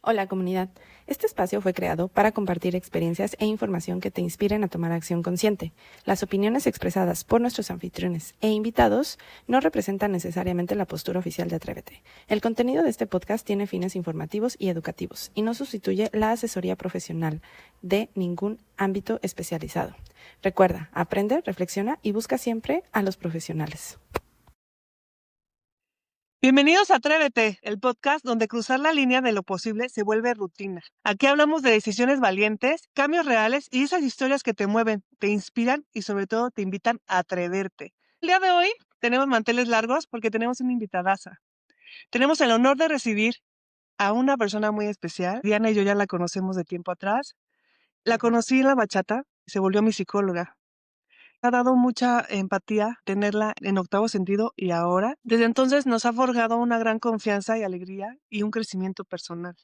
Hola comunidad, este espacio fue creado para compartir experiencias e información que te inspiren a tomar acción consciente. Las opiniones expresadas por nuestros anfitriones e invitados no representan necesariamente la postura oficial de Atrévete. El contenido de este podcast tiene fines informativos y educativos y no sustituye la asesoría profesional de ningún ámbito especializado. Recuerda, aprende, reflexiona y busca siempre a los profesionales. Bienvenidos a Atrévete, el podcast donde cruzar la línea de lo posible se vuelve rutina. Aquí hablamos de decisiones valientes, cambios reales y esas historias que te mueven, te inspiran y sobre todo te invitan a atreverte. El día de hoy tenemos manteles largos porque tenemos una invitadaza. Tenemos el honor de recibir a una persona muy especial. Diana y yo ya la conocemos de tiempo atrás. La conocí en la bachata y se volvió mi psicóloga. Ha dado mucha empatía tenerla en Octavo Sentido y ahora, desde entonces nos ha forjado una gran confianza y alegría y un crecimiento personal.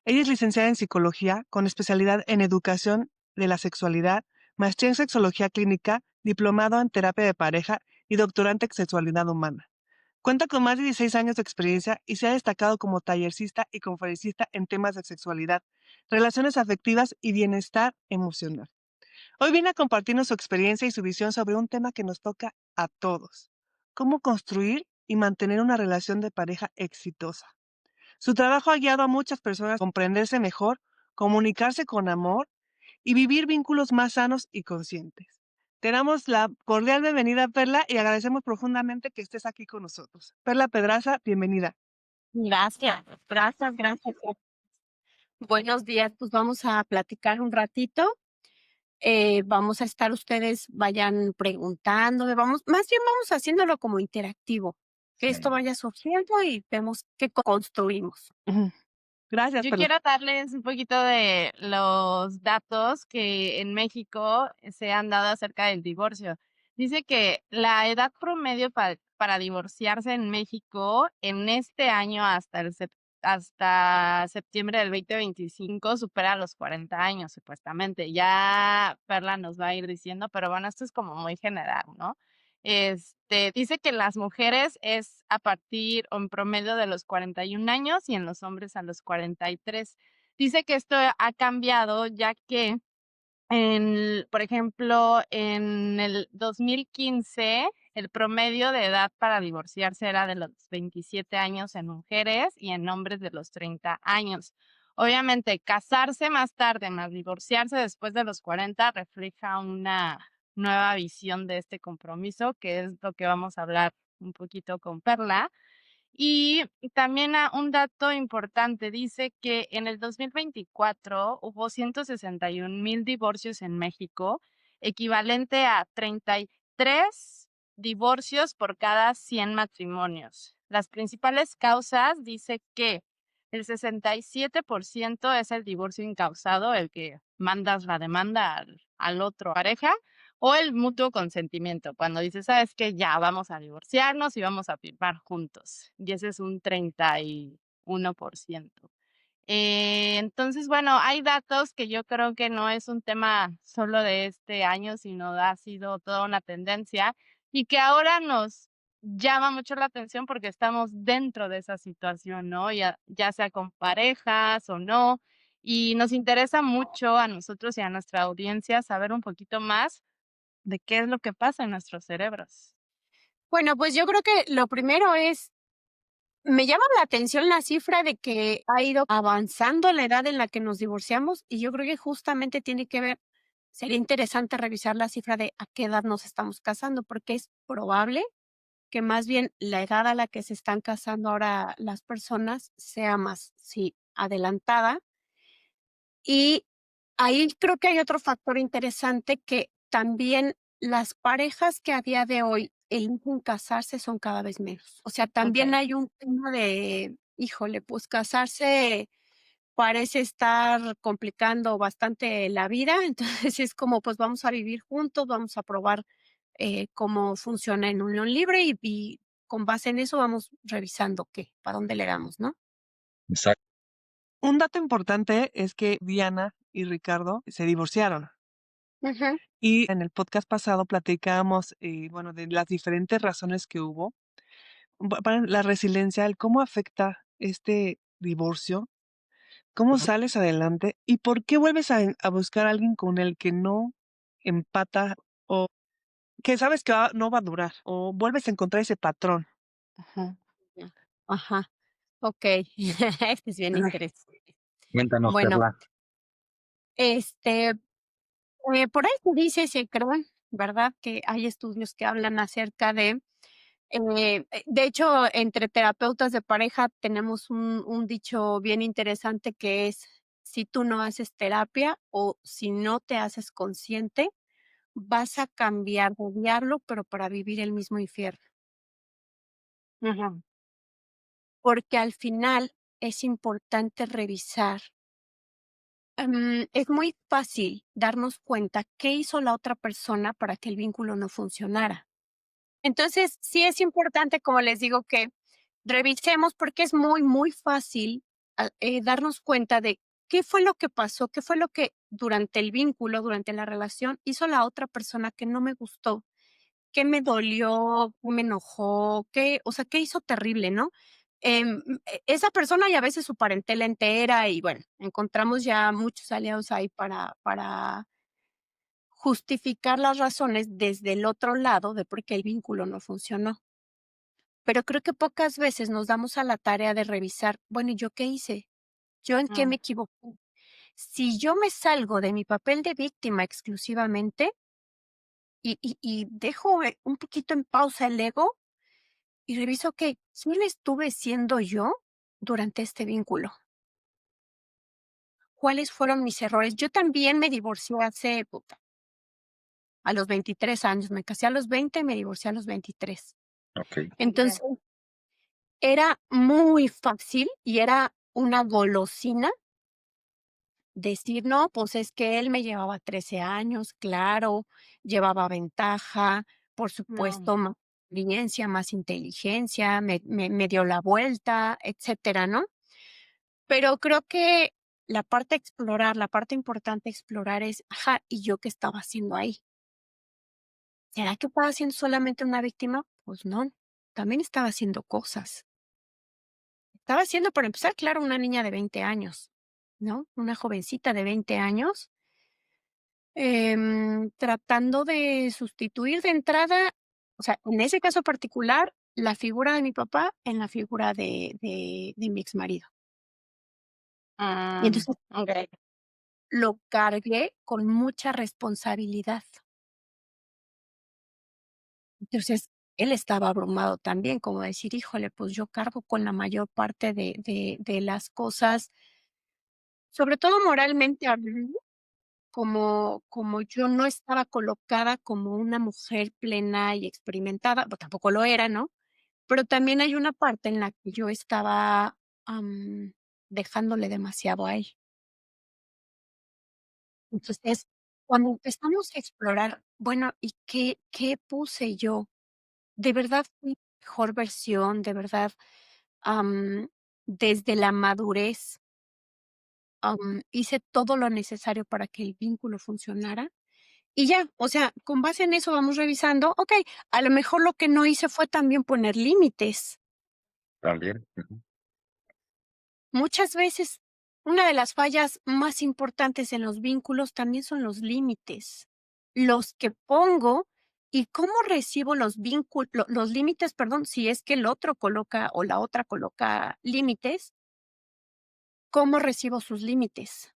Ella es licenciada en psicología con especialidad en educación de la sexualidad, maestría en sexología clínica, diplomado en terapia de pareja y doctorante en sexualidad humana. Cuenta con más de 16 años de experiencia y se ha destacado como tallercista y conferencista en temas de sexualidad, relaciones afectivas y bienestar emocional. Hoy viene a compartirnos su experiencia y su visión sobre un tema que nos toca a todos: cómo construir y mantener una relación de pareja exitosa. Su trabajo ha guiado a muchas personas a comprenderse mejor, comunicarse con amor y vivir vínculos más sanos y conscientes. Te damos la cordial bienvenida, Perla, y agradecemos profundamente que estés aquí con nosotros. Perla Pedraza, bienvenida. Gracias, gracias. Buenos días, pues vamos a platicar un ratito. Vamos a estar ustedes, vayan preguntándome, más bien vamos haciéndolo como interactivo, que esto vaya surgiendo y vemos qué construimos. Gracias, Yo Perla. quiero darles un poquito de los datos que en México se han dado acerca del divorcio. Dice que la edad promedio para divorciarse en México en este año hasta septiembre del 2025 supera los 40 años, supuestamente. Ya Perla nos va a ir diciendo, pero bueno, esto es como muy general, ¿no? Dice que en las mujeres es a partir o en promedio de los 41 años y en los hombres a los 43. Dice que esto ha cambiado ya que por ejemplo, en el 2015, el promedio de edad para divorciarse era de los 27 años en mujeres y en hombres de los 30 años. Obviamente, casarse más tarde más divorciarse después de los 40 refleja una nueva visión de este compromiso, que es lo que vamos a hablar un poquito con Perla. Y también un dato importante, dice que en el 2024 hubo 161,000 divorcios en México, equivalente a 33 divorcios por cada 100 matrimonios. Las principales causas, dice que el 67% es el divorcio incausado, el que mandas la demanda al otro pareja, o el mutuo consentimiento, cuando dices, sabes que ya vamos a divorciarnos y vamos a firmar juntos. Y ese es un 31%. Entonces, bueno, hay datos que yo creo que no es un tema solo de este año, sino ha sido toda una tendencia y que ahora nos llama mucho la atención porque estamos dentro de esa situación, ¿no? Ya sea con parejas o no. Y nos interesa mucho a nosotros y a nuestra audiencia saber un poquito más de qué es lo que pasa en nuestros cerebros. Bueno, pues yo creo que lo primero es, me llama la atención la cifra de que ha ido avanzando la edad en la que nos divorciamos y yo creo que justamente tiene que ver, sería interesante revisar la cifra de a qué edad nos estamos casando, porque es probable que más bien la edad a la que se están casando ahora las personas sea más, sí, adelantada. Y ahí creo que hay otro factor interesante, que también las parejas que a día de hoy eligen casarse son cada vez menos. O sea, también Okey. hay un tema de, híjole, pues casarse parece estar complicando bastante la vida. Entonces es como, pues vamos a vivir juntos, vamos a probar cómo funciona en unión libre y con base en eso vamos revisando qué, para dónde le damos, ¿no? Exacto. Un dato importante es que Diana y Ricardo se divorciaron. Ujú. Y en el podcast pasado platicábamos, bueno, de las diferentes razones que hubo para la resiliencia, el cómo afecta este divorcio, ¿Cómo Ujú. sales adelante? ¿Y por qué vuelves a buscar a alguien con el que no empata o que sabes que no va a durar? O vuelves a encontrar ese patrón. Ajá, ya. Ajá, okey. Este es bien interesante. Cuéntanos, Bueno, Perla. este, por ahí se dice y se cree, ¿verdad?, que hay estudios que hablan acerca de hecho, entre terapeutas de pareja tenemos un dicho bien interesante que es: "Si tú no haces terapia o si no te haces consciente, vas a cambiar de odiarlo, pero para vivir el mismo infierno". Ujú. Porque al final es importante revisar. Es muy fácil darnos cuenta qué hizo la otra persona para que el vínculo no funcionara. Entonces, sí es importante, como les digo, que revisemos, porque es muy, muy fácil, darnos cuenta de qué fue lo que pasó, qué fue lo que durante el vínculo, durante la relación, hizo la otra persona que no me gustó, qué me dolió, qué me enojó, qué, o sea, qué hizo terrible, ¿no? Esa persona y a veces su parentela entera y bueno, encontramos ya muchos aliados ahí para justificar las razones desde el otro lado de por qué el vínculo no funcionó. Pero creo que pocas veces nos damos a la tarea de revisar, bueno, ¿y yo qué hice? ¿Yo en qué Mm, me equivoqué? Si yo me salgo de mi papel de víctima exclusivamente y dejo, un poquito en pausa el ego y reviso, okey, ¿quién estuve siendo yo durante este vínculo? ¿Cuáles fueron mis errores? Yo también me divorcié hace, puta, a los 23 años, me casé a los 20, me divorcié a los 23. Okey. Entonces, era muy fácil y era una golosina decir: "No, pues es que él me llevaba 13 años, claro, llevaba ventaja, por no. supuesto, más experiencia, más inteligencia, me dio la vuelta", etcétera, ¿no? Pero creo que la parte a explorar, la parte importante a explorar es, ajá, ¿y yo qué estaba haciendo ahí? ¿Será que estaba siendo solamente una víctima? Pues no, también estaba haciendo cosas. Estaba siendo, para empezar, claro, una niña de 20 años, ¿no? Una jovencita de 20 años, tratando de sustituir de entrada, o sea, en ese caso particular, la figura de mi papá en la figura de mi exmarido. Y Mm, entonces okey. lo cargué con mucha responsabilidad. Entonces, él estaba abrumado también, como decir: "Híjole, pues yo cargo con la mayor parte de las cosas", sobre todo moralmente hablando, como yo no estaba colocada como una mujer plena y experimentada, pues tampoco lo era, ¿no? Pero también hay una parte en la que yo estaba, dejándole demasiado a él. Entonces, cuando empezamos a explorar, bueno, ¿y qué puse yo? ¿De verdad fui mi mejor versión? ¿De verdad, am, desde la madurez, hice todo lo necesario para que el vínculo funcionara? Y ya, o sea, con base en eso vamos revisando, okey, a lo mejor lo que no hice fue también poner límites. También. Ujú. Muchas veces, una de las fallas más importantes en los vínculos también son los límites, los que pongo y cómo recibo los límites, perdón, si es que el otro coloca o la otra coloca límites, ¿cómo recibo sus límites?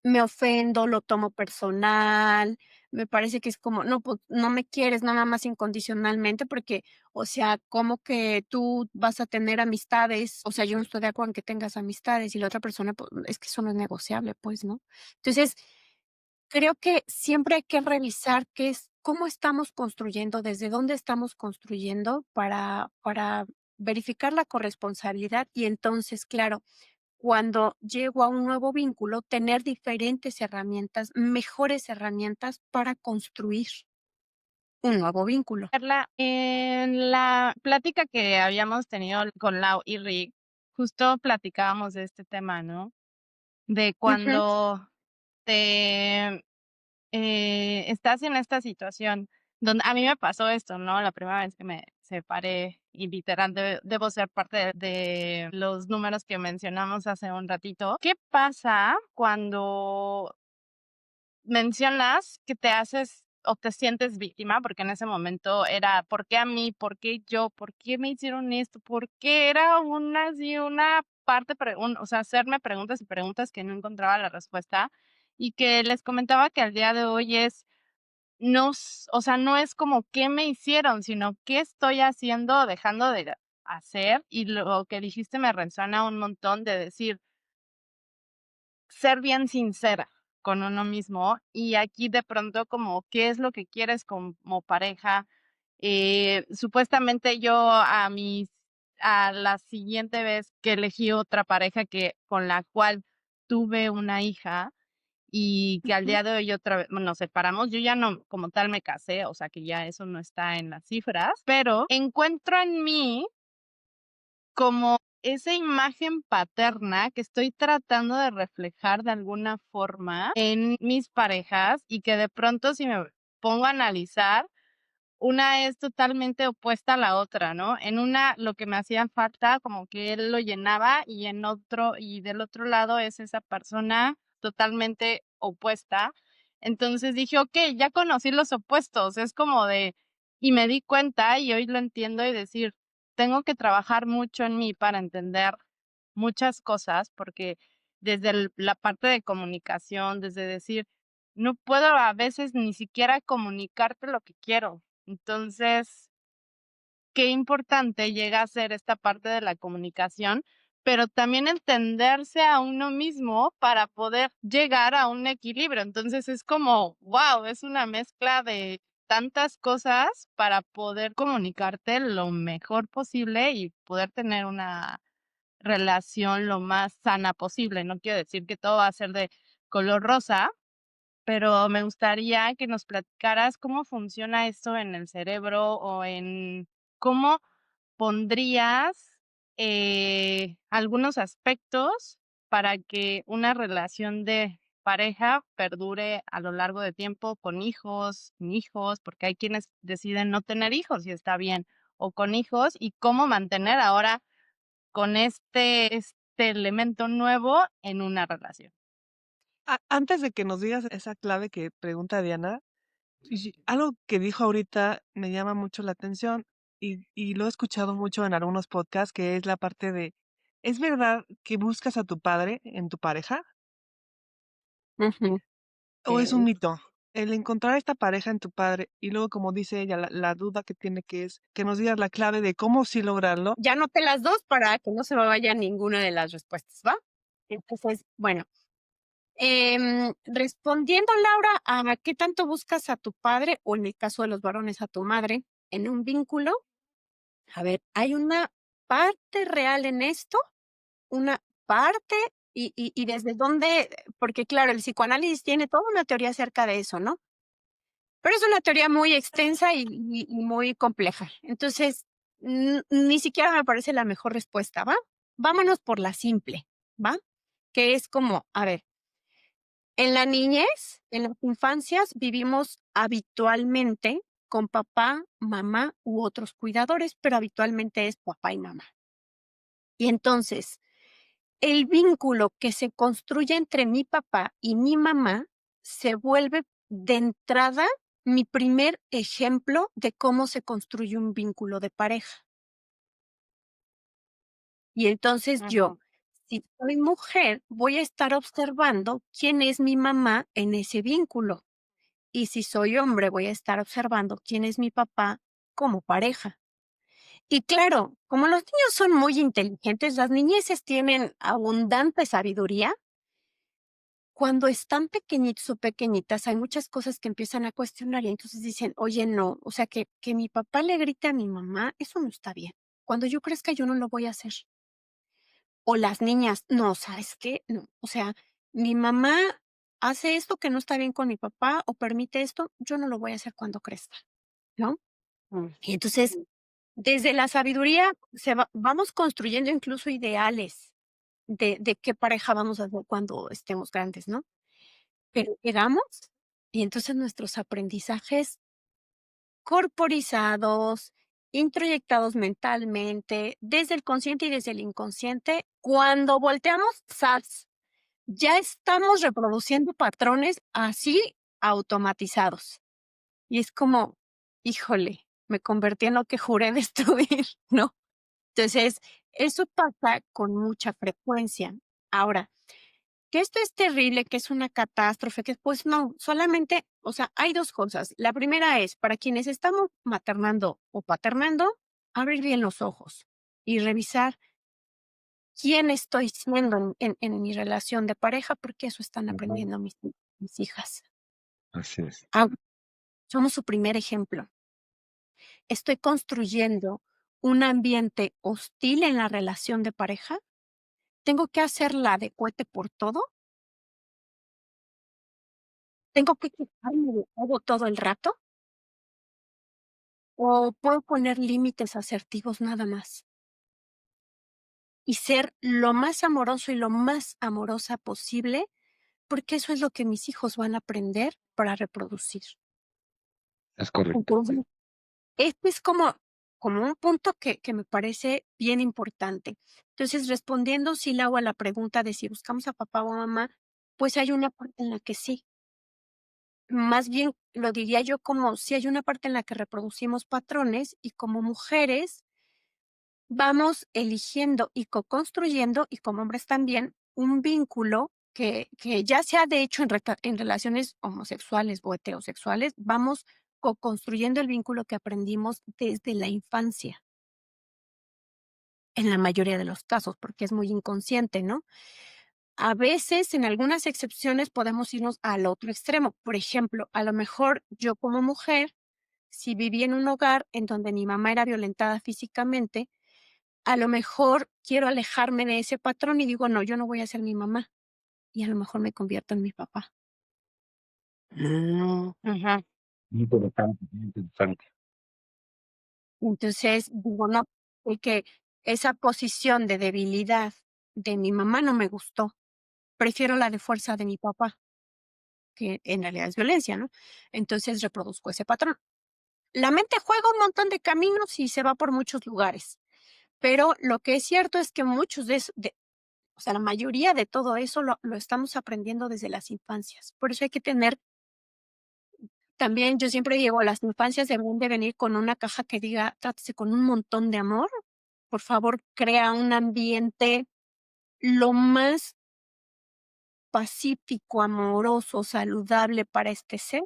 Me ofendo, lo tomo personal, me parece que es como, no, pues, no me quieres nada más incondicionalmente porque, o sea, ¿cómo que tú vas a tener amistades? O sea, yo no estoy de acuerdo en que tengas amistades y la otra persona, pues, es que eso no es negociable, pues, ¿no? Entonces, creo que siempre hay que revisar qué es cómo estamos construyendo, desde dónde estamos construyendo para verificar la corresponsabilidad y entonces, claro, cuando llego a un nuevo vínculo, tener diferentes herramientas, mejores herramientas para construir un nuevo vínculo. Carla, en la plática que habíamos tenido con Lau y Rick, justo platicábamos de este tema, ¿no? De Ujú, cuando te estás en esta situación donde a mí me pasó esto, ¿no? La primera vez que me separé y literal debo ser parte de los números que mencionamos hace un ratito. ¿Qué pasa cuando mencionas que te haces o te sientes víctima? Porque en ese momento era, ¿por qué a mí? ¿Por qué yo? ¿Por qué me hicieron esto? ¿Por qué era una parte, o sea, hacerme preguntas y preguntas que no encontraba la respuesta? Y que les comentaba que al día de hoy o sea, no es como qué me hicieron, sino qué estoy haciendo o dejando de hacer. Y lo que dijiste me resuena un montón de decir, ser bien sincera con uno mismo y aquí de pronto como qué es lo que quieres como pareja. Supuestamente yo a la siguiente vez que elegí otra pareja con la cual tuve una hija y que al Ujú. día de hoy otra vez nos separamos, yo ya no como tal me casé, o sea que ya eso no está en las cifras, pero encuentro en mí como esa imagen paterna que estoy tratando de reflejar de alguna forma en mis parejas y que de pronto si me pongo a analizar, una es totalmente opuesta a la otra, ¿no? En una lo que me hacía falta como que él lo llenaba y del otro lado es esa persona totalmente opuesta. Entonces dije, okey, ya conocí los opuestos, es como y me di cuenta y hoy lo entiendo y decir, tengo que trabajar mucho en mí para entender muchas cosas, porque desde la parte de comunicación, desde decir, no puedo a veces ni siquiera comunicarte lo que quiero. Entonces, qué importante llega a ser esta parte de la comunicación, pero también entenderse a uno mismo para poder llegar a un equilibrio. Entonces es como, wow, es una mezcla de tantas cosas para poder comunicarte lo mejor posible y poder tener una relación lo más sana posible. No quiero decir que todo va a ser de color rosa, pero me gustaría que nos platicaras cómo funciona esto en el cerebro o en cómo pondrías algunos aspectos para que una relación de pareja perdure a lo largo de tiempo con hijos, sin hijos, porque hay quienes deciden no tener hijos y está bien, o con hijos, y cómo mantener ahora con este elemento nuevo en una relación. Antes de que nos digas esa clave que pregunta Diana, y algo que dijo ahorita me llama mucho la atención y lo he escuchado mucho en algunos podcasts, que es la parte de, ¿es verdad que buscas a tu padre en tu pareja Ujú. o es un Sí. mito? El encontrar esta pareja en tu padre y luego, como dice ella, la duda que tiene que es que nos digas la clave de cómo sí lograrlo. Ya anoté las 2 para que no se me vaya ninguna de las respuestas, ¿va? Entonces, bueno, respondiendo, Laura, a qué tanto buscas a tu padre, o en el caso de los varones, a tu madre, en un vínculo. A ver, hay una parte real en esto, una parte, y desde dónde, porque claro, el psicoanálisis tiene toda una teoría acerca de eso, ¿no? Pero es una teoría muy extensa y muy compleja. Entonces, ni siquiera me parece la mejor respuesta, ¿va? Vámonos por la simple, ¿va? Que es como, a ver, en la niñez, en las infancias, vivimos habitualmente con papá, mamá u otros cuidadores, pero habitualmente es papá y mamá. Y entonces, el vínculo que se construye entre mi papá y mi mamá se vuelve de entrada mi primer ejemplo de cómo se construye un vínculo de pareja. Y entonces yo, Ujú, si soy mujer, voy a estar observando quién es mi mamá en ese vínculo. Y si soy hombre, voy a estar observando quién es mi papá como pareja. Y claro, como los niños son muy inteligentes, las niñeces tienen abundante sabiduría. Cuando están pequeñitos o pequeñitas, hay muchas cosas que empiezan a cuestionar y entonces dicen, oye, no, o sea, que mi papá le grite a mi mamá, eso no está bien. Cuando yo crezca, yo no lo voy a hacer. O las niñas, no, ¿sabes qué? No, o sea, mi mamá hace esto que no está bien con mi papá o permite esto, yo no lo voy a hacer cuando crezca, ¿no? mm, Y entonces, desde la sabiduría vamos construyendo incluso ideales de qué pareja vamos a hacer cuando estemos grandes, ¿no? Pero llegamos y entonces nuestros aprendizajes corporizados, introyectados mentalmente, desde el consciente y desde el inconsciente. Cuando volteamos, ¡zas!, ya estamos reproduciendo patrones así automatizados. Y es como, híjole, me convertí en lo que juré destruir, ¿no? Entonces, eso pasa con mucha frecuencia. Ahora, que esto es terrible, que es una catástrofe, que pues no, solamente, o sea, hay dos cosas. La primera es, para quienes estamos maternando o paternando, abrir bien los ojos y revisar quién estoy siendo en mi relación de pareja, porque eso están Ajá, aprendiendo mis hijas. así es. Ah, somos su primer ejemplo. Estoy construyendo un ambiente hostil en la relación de pareja. Tengo que hacerla de cohete por todo. Tengo que quitarme de todo el rato. O puedo poner límites asertivos nada más y ser lo más amoroso y lo más amorosa posible, porque eso es lo que mis hijos van a aprender para reproducir. Es correcto. Entonces, este es como un punto que me parece bien importante. Entonces, respondiendo si le hago a la pregunta de si buscamos a papá o a mamá, pues hay una parte en la que sí. Más bien lo diría yo como si hay una parte en la que reproducimos patrones y como mujeres vamos eligiendo y co-construyendo, y como hombres también, un vínculo que ya sea de hecho en relaciones homosexuales o heterosexuales, vamos co-construyendo el vínculo que aprendimos desde la infancia, en la mayoría de los casos, porque es muy inconsciente, ¿no? A veces, en algunas excepciones, podemos irnos al otro extremo. Por ejemplo, a lo mejor yo como mujer, si viví en un hogar en donde mi mamá era violentada físicamente, a lo mejor quiero alejarme de ese patrón y digo, no, yo no voy a ser mi mamá. Y a lo mejor me convierto en mi papá. Ajá. Muy interesante, muy interesante. Entonces digo, no, porque esa posición de debilidad de mi mamá no me gustó. Prefiero la de fuerza de mi papá, que en realidad es violencia, ¿no? Entonces reproduzco ese patrón. La mente juega un montón de caminos y se va por muchos lugares. Pero lo que es cierto es que muchos o sea, la mayoría de todo eso lo estamos aprendiendo desde las infancias. Por eso hay que tener, también yo siempre digo, las infancias deben de venir con una caja que diga, trátese con un montón de amor. Por favor, crea un ambiente lo más pacífico, amoroso, saludable para este ser,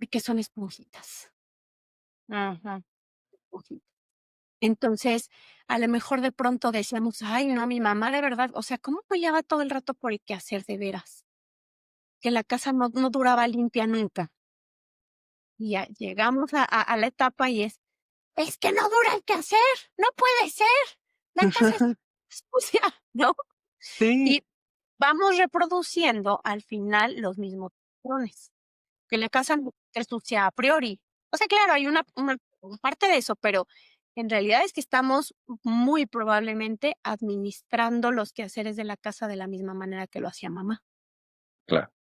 que son esponjitas. Ajá. Esponjitas. Entonces, a lo mejor de pronto decíamos, ay, no, mi mamá de verdad, o sea, ¿cómo peleaba todo el rato por el quehacer de veras? Que la casa no duraba limpia nunca. Y ya llegamos a la etapa y es que no dura el quehacer, no puede ser, la casa está sucia, ¿no? Sí, Y vamos reproduciendo al final los mismos patrones, que la casa no esté sucia a priori. O sea, claro, hay una parte de eso, pero en realidad es que estamos muy probablemente administrando los quehaceres de la casa de la misma manera que lo hacía mamá, Claro.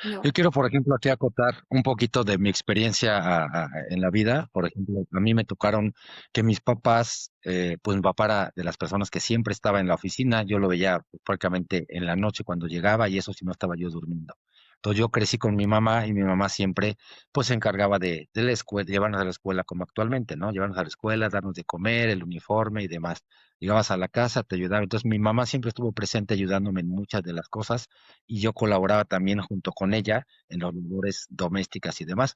¿no? Yo quiero, por ejemplo, aquí acotar un poquito de mi experiencia en la vida. Por ejemplo, a mí me tocaron que mis papás, pues mi papá era de las personas que siempre estaba en la oficina. Yo lo veía prácticamente en la noche cuando llegaba y eso si no estaba yo durmiendo. Entonces yo crecí con mi mamá y mi mamá siempre pues se encargaba de la escuela, llevarnos a la escuela como actualmente, ¿no? Llevarnos a la escuela, darnos de comer, el uniforme y demás. Llegabas a la casa, te ayudaba. Entonces mi mamá siempre estuvo presente ayudándome en muchas de las cosas y yo colaboraba también junto con ella en las labores domésticas y demás.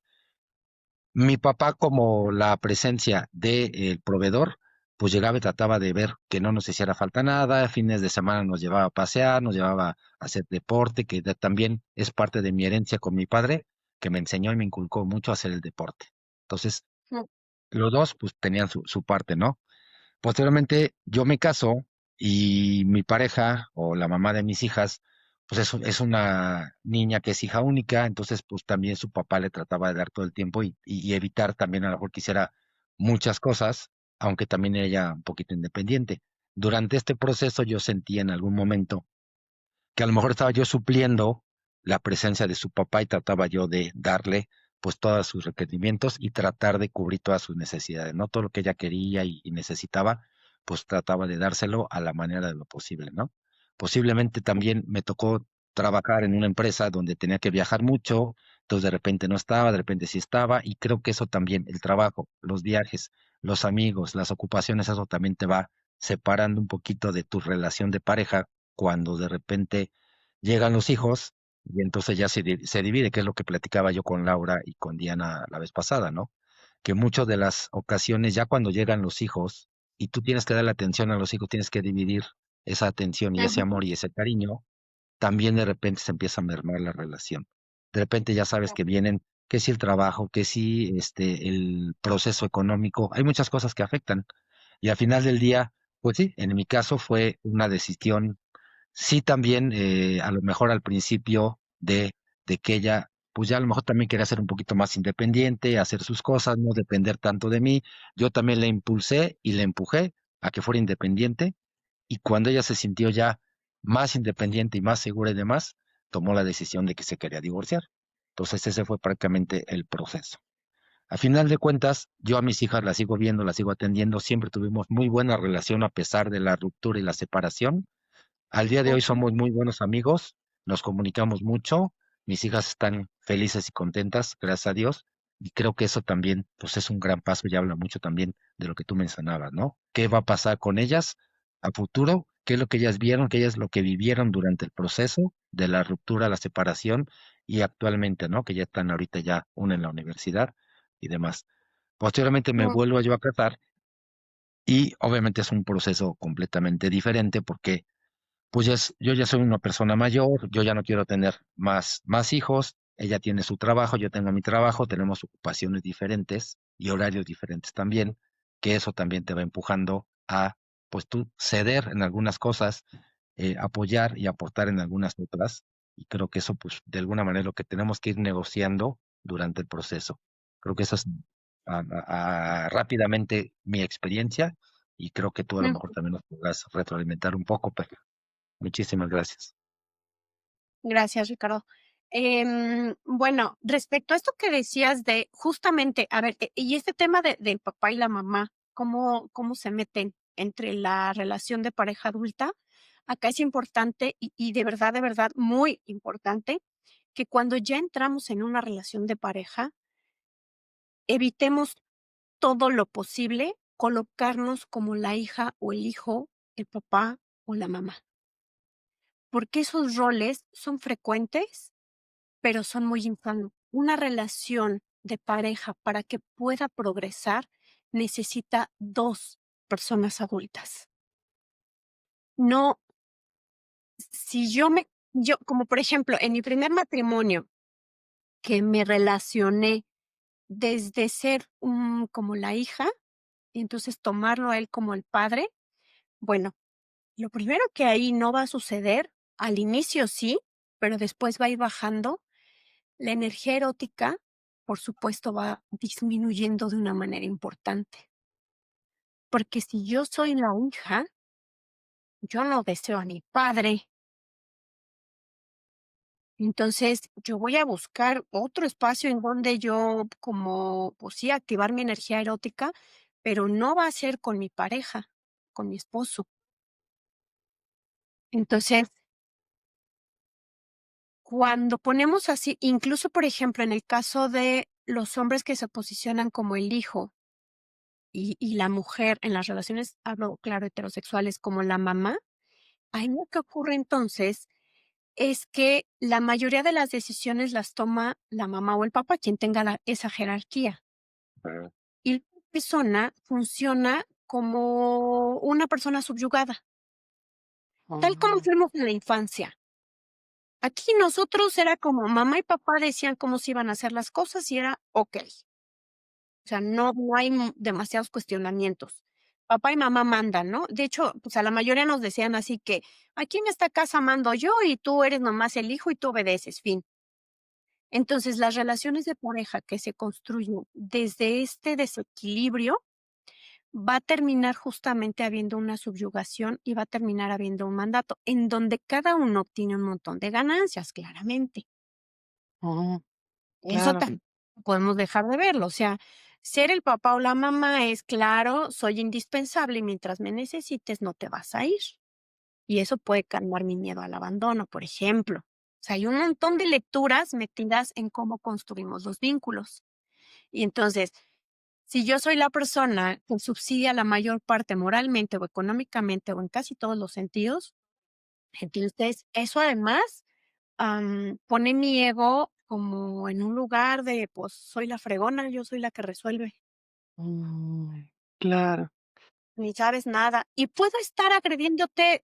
Mi papá, como la presencia del proveedor, pues llegaba y trataba de ver que no nos hiciera falta nada, fines de semana nos llevaba a pasear, nos llevaba a hacer deporte, que también es parte de mi herencia con mi padre, que me enseñó y me inculcó mucho a hacer el deporte. Entonces, Mm. los dos pues tenían su parte, ¿no? Posteriormente yo me caso y mi pareja o la mamá de mis hijas, pues es una niña que es hija única, entonces pues también su papá le trataba de dar todo el tiempo y evitar también a lo mejor que hiciera muchas cosas, aunque también ella un poquito independiente. Durante este proceso yo sentí en algún momento que a lo mejor estaba yo supliendo la presencia de su papá y trataba yo de darle pues todos sus requerimientos y tratar de cubrir todas sus necesidades, ¿no? Todo lo que ella quería y necesitaba, pues trataba de dárselo a la manera de lo posible, ¿no? Posiblemente también me tocó trabajar en una empresa donde tenía que viajar mucho, entonces de repente no estaba, de repente sí estaba, y creo que eso también, el trabajo, los viajes, los amigos, las ocupaciones, eso también te va separando un poquito de tu relación de pareja cuando de repente llegan los hijos y entonces ya se divide, que es lo que platicaba yo con Laura y con Diana la vez pasada, ¿no? Que muchas de las ocasiones, ya cuando llegan los hijos y tú tienes que darle atención a los hijos, tienes que dividir esa atención y ese Ujú. amor y ese cariño, también de repente se empieza a mermar la relación. De repente ya sabes que vienen, que si el trabajo, que si el proceso económico, hay muchas cosas que afectan. Y al final del día, pues sí, en mi caso fue una decisión. Sí, también a lo mejor al principio de que ella, pues ya a lo mejor también quería ser un poquito más independiente, hacer sus cosas, no depender tanto de mí. Yo también le impulsé y le empujé a que fuera independiente y cuando ella se sintió ya más independiente y más segura y demás, tomó la decisión de que se quería divorciar. Entonces ese fue prácticamente el proceso. A final de cuentas, yo a mis hijas las sigo viendo, las sigo atendiendo, siempre tuvimos muy buena relación a pesar de la ruptura y la separación. Al día de hoy Ujú. somos muy buenos amigos, nos comunicamos mucho, mis hijas están felices y contentas, gracias a Dios, y creo que eso también, pues es un gran paso y habla mucho también de lo que tú mencionabas, ¿no? ¿Qué va a pasar con ellas a futuro? ¿Qué es lo que ellas vieron? ¿Qué ellas lo que vivieron durante el proceso de la ruptura, la separación y actualmente, ¿no? Que ya están ahorita ya una en la universidad y demás. Posteriormente me Mm. vuelvo yo a casar y obviamente es un proceso completamente diferente porque pues yo ya soy una persona mayor, yo ya no quiero tener más hijos, ella tiene su trabajo, yo tengo mi trabajo, tenemos ocupaciones diferentes y horarios diferentes también, que eso también te va empujando a, pues tú ceder en algunas cosas, apoyar y aportar en algunas otras, y creo que eso, pues de alguna manera es lo que tenemos que ir negociando durante el proceso. Creo que eso es rápidamente mi experiencia, y creo que tú a lo mejor Ujú. también nos podrás retroalimentar un poco, pero muchísimas gracias. Gracias, Ricardo. Bueno, respecto a esto que decías de justamente, a ver, y este tema del papá y la mamá, cómo se meten entre la relación de pareja adulta, acá es importante y de verdad, muy importante, que cuando ya entramos en una relación de pareja, evitemos todo lo posible colocarnos como la hija o el hijo, el papá o la mamá, porque esos roles son frecuentes pero son muy insanos. Una relación de pareja para que pueda progresar necesita 2 personas adultas. No, si yo, como por ejemplo, en mi primer matrimonio, que me relacioné desde ser, como la hija, y entonces tomarlo a él como el padre, bueno, lo primero que ahí no va a suceder, al inicio sí, pero después va a ir bajando. La energía erótica, por supuesto, va disminuyendo de una manera importante, porque si yo soy la hija, yo no deseo a mi padre. Entonces, yo voy a buscar otro espacio en donde yo como, pues sí, activar mi energía erótica, pero no va a ser con mi pareja, con mi esposo. Entonces, cuando ponemos así, incluso, por ejemplo, en el caso de los hombres que se posicionan como el hijo, y la mujer en las relaciones, hablo, claro, heterosexuales, como la mamá, ahí lo que ocurre entonces es que la mayoría de las decisiones las toma la mamá o el papá, quien tenga esa jerarquía. Ujú. Y la persona funciona como una persona subyugada, tal como Oh, fuimos en la infancia. Aquí nosotros era como mamá y papá decían cómo se iban a hacer las cosas y era okey. O sea, no hay demasiados cuestionamientos. Papá y mamá mandan, ¿no? De hecho, pues, a la mayoría nos decían así que: "Aquí en esta casa mando yo y tú eres nomás el hijo y tú obedeces, fin". Entonces, las relaciones de pareja que se construyen desde este desequilibrio, va a terminar justamente habiendo una subyugación y va a terminar habiendo un mandato, en donde cada uno obtiene un montón de ganancias, claramente. oh, Eso claro. podemos dejar de verlo. O sea, ser el papá o la mamá es claro, soy indispensable y mientras me necesites no te vas a ir. Y eso puede calmar mi miedo al abandono, por ejemplo. O sea, hay un montón de lecturas metidas en cómo construimos los vínculos. Y entonces, si yo soy la persona que subsidia la mayor parte moralmente o económicamente o en casi todos los sentidos, entonces eso además pone mi ego como en un lugar de, pues, soy la fregona, yo soy la que resuelve, Claro, ni sabes nada. Y puedo estar agrediéndote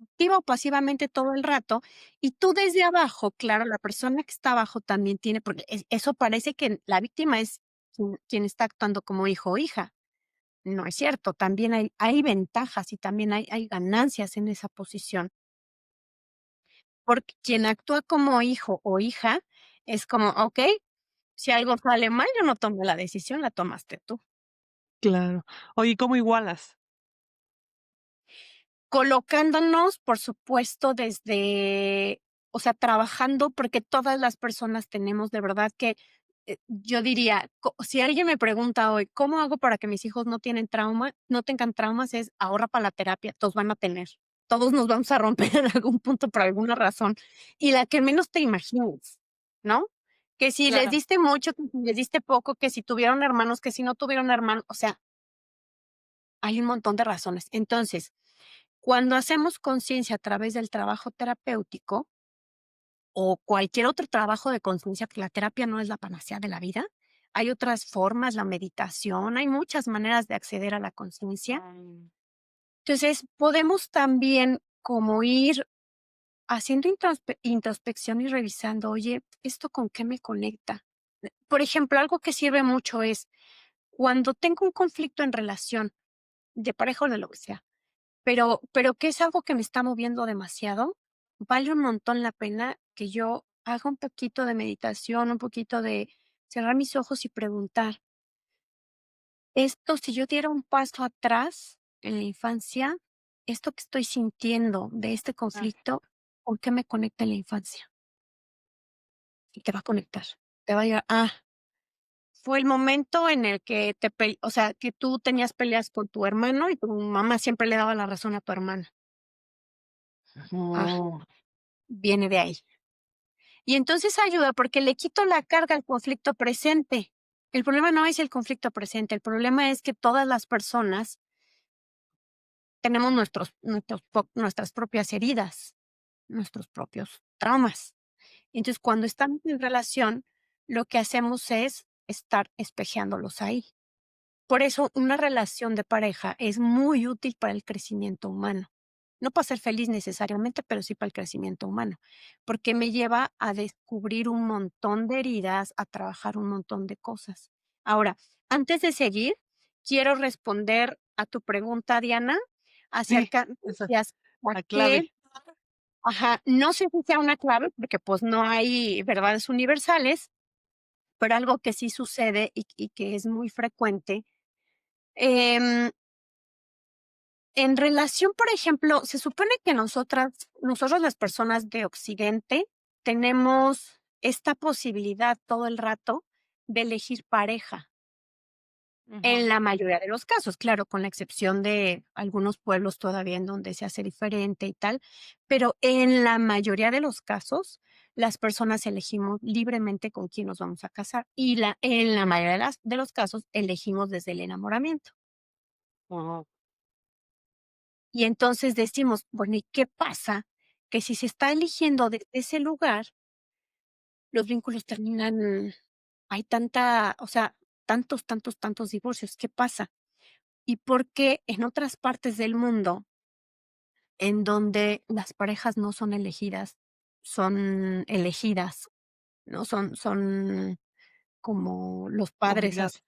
activa o pasivamente todo el rato, y tú desde abajo, claro, la persona que está abajo también tiene, porque eso parece que la víctima es quien está actuando como hijo o hija. No es cierto, también hay ventajas y también hay ganancias en esa posición. Porque quien actúa como hijo o hija es como, okey, si algo sale mal, yo no tomé la decisión, la tomaste tú. claro. Oye, ¿cómo igualas? Colocándonos, por supuesto, desde, o sea, trabajando, porque todas las personas tenemos de verdad que, yo diría, si alguien me pregunta hoy, ¿cómo hago para que mis hijos no tengan traumas? Es ahorra para la terapia, todos van a tener. Todos nos vamos a romper en algún punto por alguna razón, y la que menos te imagines, ¿no? Que si les Claro. diste mucho, que si les diste poco, que si tuvieron hermanos, que si no tuvieron hermanos, o sea, hay un montón de razones. Entonces, cuando hacemos conciencia a través del trabajo terapéutico o cualquier otro trabajo de conciencia, que la terapia no es la panacea de la vida, hay otras formas, la meditación, hay muchas maneras de acceder a la conciencia. Entonces, podemos también como ir haciendo introspección y revisando, oye, ¿esto con qué me conecta? Por ejemplo, algo que sirve mucho es cuando tengo un conflicto en relación de pareja o de lo que sea, pero que es algo que me está moviendo demasiado, vale un montón la pena que yo haga un poquito de meditación, un poquito de cerrar mis ojos y preguntar, esto, si yo diera un paso atrás en la infancia, esto que estoy sintiendo de este conflicto, ¿con qué me conecta en la infancia? Y te va a conectar. Te va a llegar, fue el momento en el que o sea, que tú tenías peleas con tu hermano y tu mamá siempre le daba la razón a tu hermana. Ah, Oh, viene de ahí. Y entonces ayuda porque le quito la carga al conflicto presente. El problema no es el conflicto presente, el problema es que todas las personas tenemos nuestras propias heridas, nuestros propios traumas. Entonces, cuando estamos en relación, lo que hacemos es estar espejeándolos ahí. Por eso, una relación de pareja es muy útil para el crecimiento humano. No para ser feliz necesariamente, pero sí para el crecimiento humano, porque me lleva a descubrir un montón de heridas, a trabajar un montón de cosas. Ahora, antes de seguir, quiero responder a tu pregunta, Diana, sí, acerca esa, de hasta la qué, clave. no sé si sea una clave, porque pues no hay verdades universales, pero algo que sí sucede y que es muy frecuente. em, En relación, por ejemplo, se supone que nosotros las personas de Occidente, tenemos esta posibilidad todo el rato de elegir pareja, en Ujú. la mayoría de los casos, claro, con la excepción de algunos pueblos todavía en donde se hace diferente y tal, pero en la mayoría de los casos, las personas elegimos libremente con quién nos vamos a casar y en la mayoría de los casos elegimos desde el enamoramiento. Wow. Y entonces decimos, bueno, ¿y qué pasa? Que si se está eligiendo desde ese lugar, los vínculos terminan, hay tanta, o sea, tantos, tantos, tantos divorcios. ¿Qué pasa? ¿Y por qué en otras partes del mundo, en donde las parejas no son elegidas, son elegidas, ¿no? Son como los padres. Obligadas.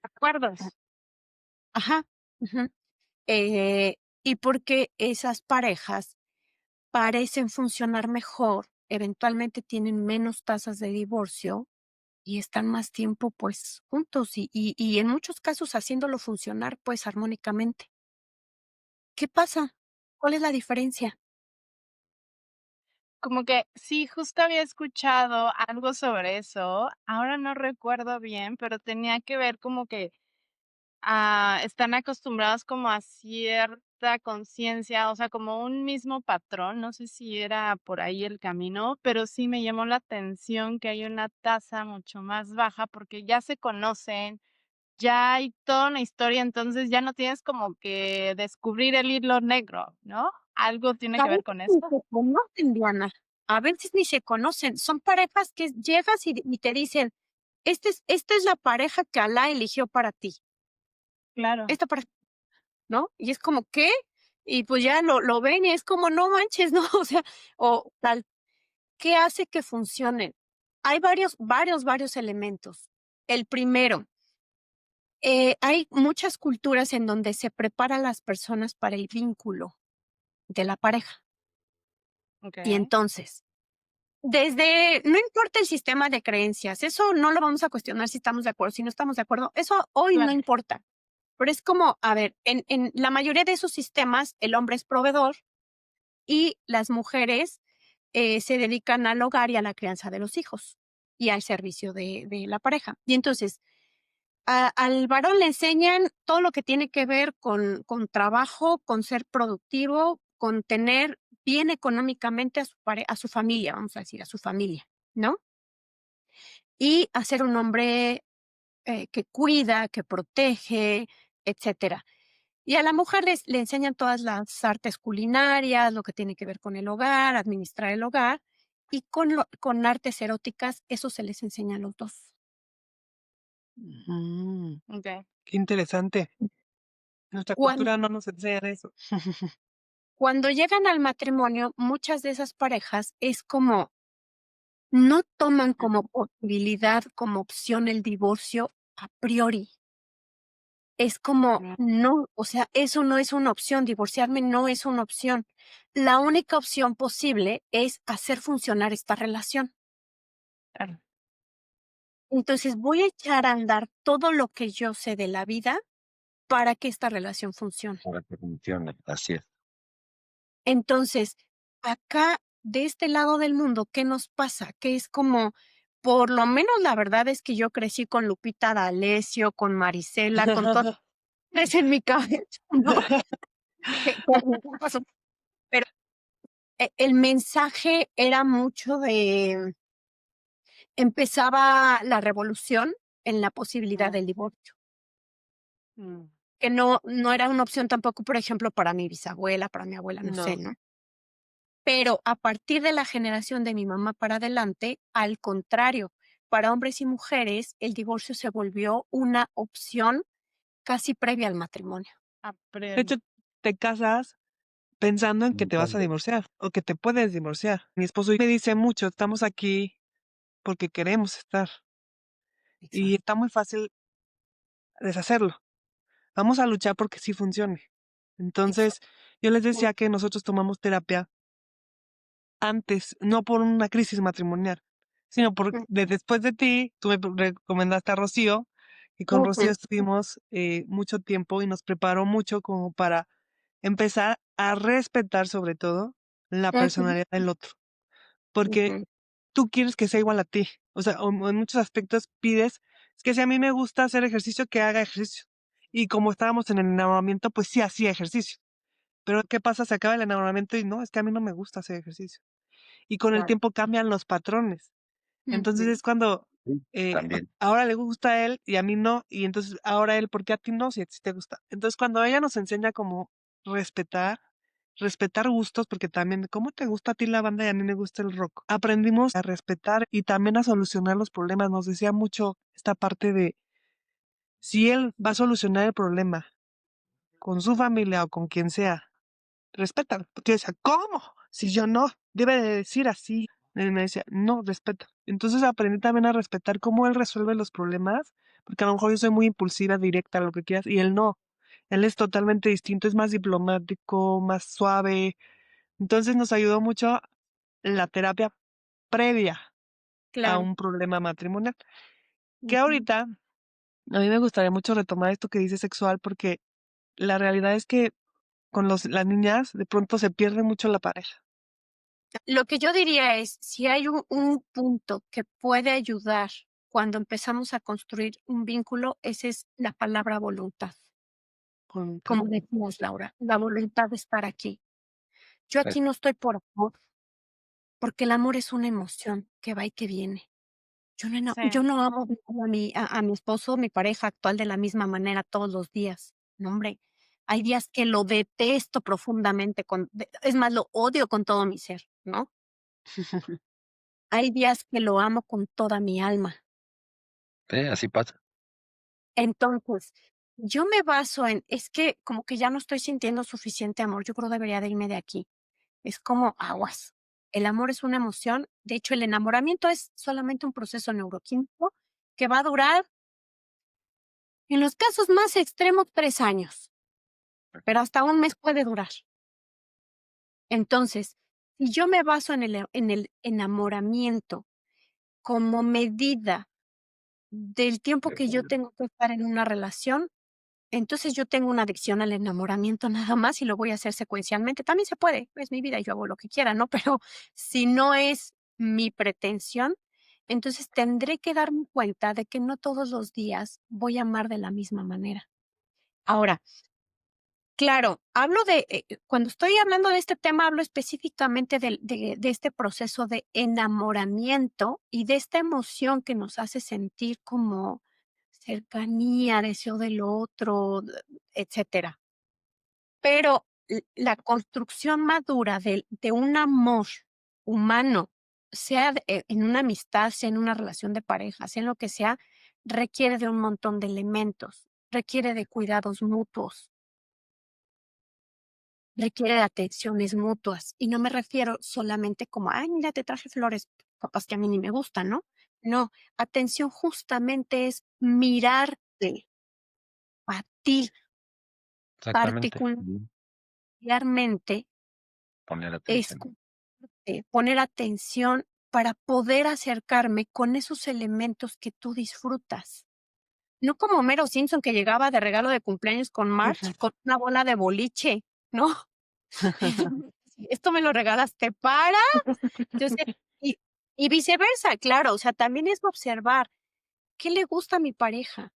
Ah, ajá. Ujú. ¿Y por qué esas parejas parecen funcionar mejor, eventualmente tienen menos tasas de divorcio y están más tiempo, pues, juntos y en muchos casos haciéndolo funcionar, pues, armónicamente? ¿Qué pasa? ¿Cuál es la diferencia? Como que sí, justo había escuchado algo sobre eso, ahora no recuerdo bien, pero tenía que ver como que están acostumbrados como a cierta conciencia, o sea, como un mismo patrón, no sé si era por ahí el camino, pero sí me llamó la atención que hay una tasa mucho más baja porque ya se conocen, ya hay toda una historia, entonces ya no tienes como que descubrir el hilo negro, ¿no? ¿Algo tiene A que ver veces con ni esto? se conocen, Diana. A veces ni se conocen. Son parejas que llegas y te dicen, esta es la pareja que Alá eligió para ti. Claro. Esta pareja, ¿no? Y es como, ¿qué? Y pues ya lo ven y es como, no manches, ¿no? O sea, o tal. ¿Qué hace que funcionen? Hay varios elementos. El primero, hay muchas culturas en donde se preparan las personas para el vínculo de la pareja. Y Okey. entonces, no importa el sistema de creencias, eso no lo vamos a cuestionar si estamos de acuerdo, si no estamos de acuerdo, eso hoy no Claro. importa. Pero es como, a ver, en la mayoría de esos sistemas, el hombre es proveedor y las mujeres se dedican al hogar y a la crianza de los hijos y al servicio de la pareja. Y entonces, al varón le enseñan todo lo que tiene que ver con trabajo, con ser productivo, con tener bien económicamente a su familia, vamos a decir, a su familia, ¿no? Y a ser un hombre que cuida, que protege, etcétera. Y a la mujer le enseñan todas las artes culinarias, lo que tiene que ver con el hogar, administrar el hogar, y con artes eróticas, eso se les enseña a los dos. Mm, Okey. qué interesante. Nuestra Cuan- cultura no nos enseña eso. Cuando llegan al matrimonio, muchas de esas parejas es como, no toman como posibilidad, como opción el divorcio a priori. Es como, Mm, no, o sea, eso no es una opción, divorciarme no es una opción. La única opción posible es hacer funcionar esta relación. claro. Entonces voy a echar a andar todo lo que yo sé de la vida para que esta relación funcione. Para que funcione, así es. Entonces, acá, de este lado del mundo, ¿qué nos pasa? Que es como, por lo menos la verdad es que yo crecí con Lupita D'Alessio, con Marisela, con todas las en mi cabeza, ¿no? Que pasó. Pero el mensaje era mucho de, empezaba la revolución en la posibilidad Mm, del divorcio. mm, Que no era una opción tampoco, por ejemplo, para mi bisabuela, para mi abuela, no sé, no. ¿no? Pero a partir de la generación de mi mamá para adelante, al contrario, para hombres y mujeres, el divorcio se volvió una opción casi previa al matrimonio. De hecho, te casas pensando en que te vas a Entiendo. divorciar o que te puedes divorciar. Mi esposo me dice mucho, estamos aquí porque queremos estar y Exacto. está muy fácil deshacerlo. Vamos a luchar porque sí funcione. Entonces, Exacto. yo les decía que nosotros tomamos terapia antes, no por una crisis matrimonial, sino por después de ti, tú me recomendaste a Rocío, y con Rocío Ujú, estuvimos mucho tiempo y nos preparó mucho como para empezar a respetar sobre todo la ujú, personalidad del otro, porque ujú, tú quieres que sea igual a ti, o sea, o en muchos aspectos pides, es que si a mí me gusta hacer ejercicio, que haga ejercicio. Y como estábamos en el enamoramiento, pues sí hacía ejercicio. Pero ¿qué pasa? Se acaba el enamoramiento y no, es que a mí no me gusta hacer ejercicio. Y con el claro. tiempo cambian los patrones. Entonces Ujú, es cuando Sí, también. ahora le gusta a él y a mí no, y entonces ahora él, ¿por qué a ti no? Si a ti te gusta. Entonces cuando ella nos enseña como respetar, respetar gustos, porque también, ¿cómo te gusta a ti la banda y a mí me gusta el rock? Aprendimos a respetar y también a solucionar los problemas. Nos decía mucho esta parte de si él va a solucionar el problema con su familia o con quien sea, respétalo. Porque yo decía, ¿cómo? Si yo no, debe de decir así. Él me decía, no, respeta. Entonces aprendí también a respetar cómo él resuelve los problemas, porque a lo mejor yo soy muy impulsiva, directa, lo que quieras, y él no. Él es totalmente distinto, es más diplomático, más suave. Entonces nos ayudó mucho la terapia previa a claro. un problema matrimonial. Que Ujú, ahorita a mí me gustaría mucho retomar esto que dice sexual, porque la realidad es que con las niñas de pronto se pierde mucho la pareja. Lo que yo diría es, si hay un punto que puede ayudar cuando empezamos a construir un vínculo, esa es la palabra voluntad. Como decías, Laura, la voluntad de estar aquí. Yo Sí, aquí no estoy por amor, porque el amor es una emoción que va y que viene. Sí, Yo no amo a mi esposo, mi pareja actual, de la misma manera todos los días. No, hombre, hay días que lo detesto profundamente, es más, lo odio con todo mi ser, ¿no? Hay días que lo amo con toda mi alma. sí, así pasa. Entonces, yo me baso es que como que ya no estoy sintiendo suficiente amor, yo creo debería de irme de aquí. Es como aguas. El amor es una emoción. De hecho, el enamoramiento es solamente un proceso neuroquímico que va a durar, en los casos más extremos, 3 años, pero hasta un mes puede durar. Entonces, si yo me baso en el enamoramiento como medida del tiempo que yo tengo que estar en una relación, entonces yo tengo una adicción al enamoramiento nada más y lo voy a hacer secuencialmente. También se puede, es mi vida, yo hago lo que quiera, ¿no? Pero si no es mi pretensión, entonces tendré que darme cuenta de que no todos los días voy a amar de la misma manera. Ahora, claro, cuando estoy hablando de este tema, hablo específicamente de este proceso de enamoramiento y de esta emoción que nos hace sentir como cercanía, deseo del otro, etcétera. Pero la construcción madura de un amor humano, sea en una amistad, sea en una relación de pareja, sea en lo que sea, requiere de un montón de elementos, requiere de cuidados mutuos, requiere de atenciones mutuas. Y no me refiero solamente como, ay, mira, te traje flores, capaz que a mí ni me gustan, ¿no? No, atención justamente es mirarte a ti Exactamente. particularmente, Poner atención. escucharte, poner atención para poder acercarme con esos elementos que tú disfrutas. No como Homero Simpson, que llegaba de regalo de cumpleaños con Marge, con una bola de boliche, ¿no? Esto me lo regalaste para. Entonces, y, y viceversa, claro, o sea, también es observar qué le gusta a mi pareja,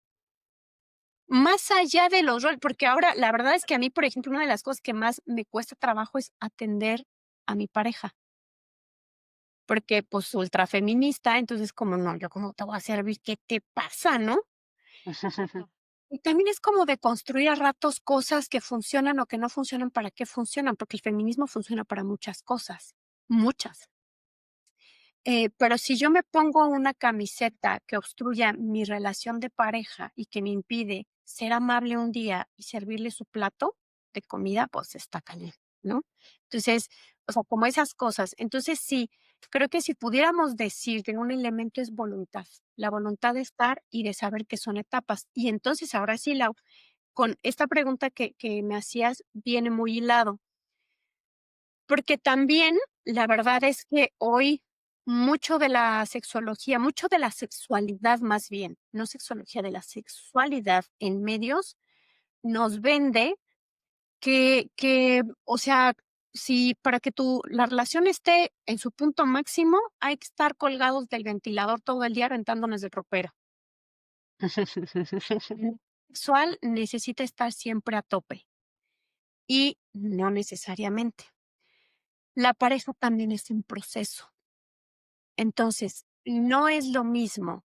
más allá de los roles, porque ahora la verdad es que a mí, por ejemplo, una de las cosas que más me cuesta trabajo es atender a mi pareja, porque pues ultra feminista, entonces como no, yo cómo te voy a servir, ¿qué te pasa, no? Y también es como de construir a ratos cosas que funcionan o que no funcionan, para qué funcionan, porque el feminismo funciona para muchas cosas, muchas. Pero si yo me pongo una camiseta que obstruya mi relación de pareja y que me impide ser amable un día y servirle su plato de comida, pues está cañón, ¿no? Entonces, o sea, como esas cosas. Entonces, sí, creo que si pudiéramos decir que un elemento es voluntad, la voluntad de estar y de saber que son etapas. Y entonces, ahora sí, Lau, con esta pregunta que me hacías, viene muy hilado. Porque también la verdad es que hoy mucho de la sexología, mucho de la sexualidad más bien, no sexología, de la sexualidad en medios, nos vende o sea, si para que la relación esté en su punto máximo, hay que estar colgados del ventilador todo el día aventándonos de ropero. El sexual necesita estar siempre a tope y no necesariamente. La pareja también es un proceso. Entonces, no es lo mismo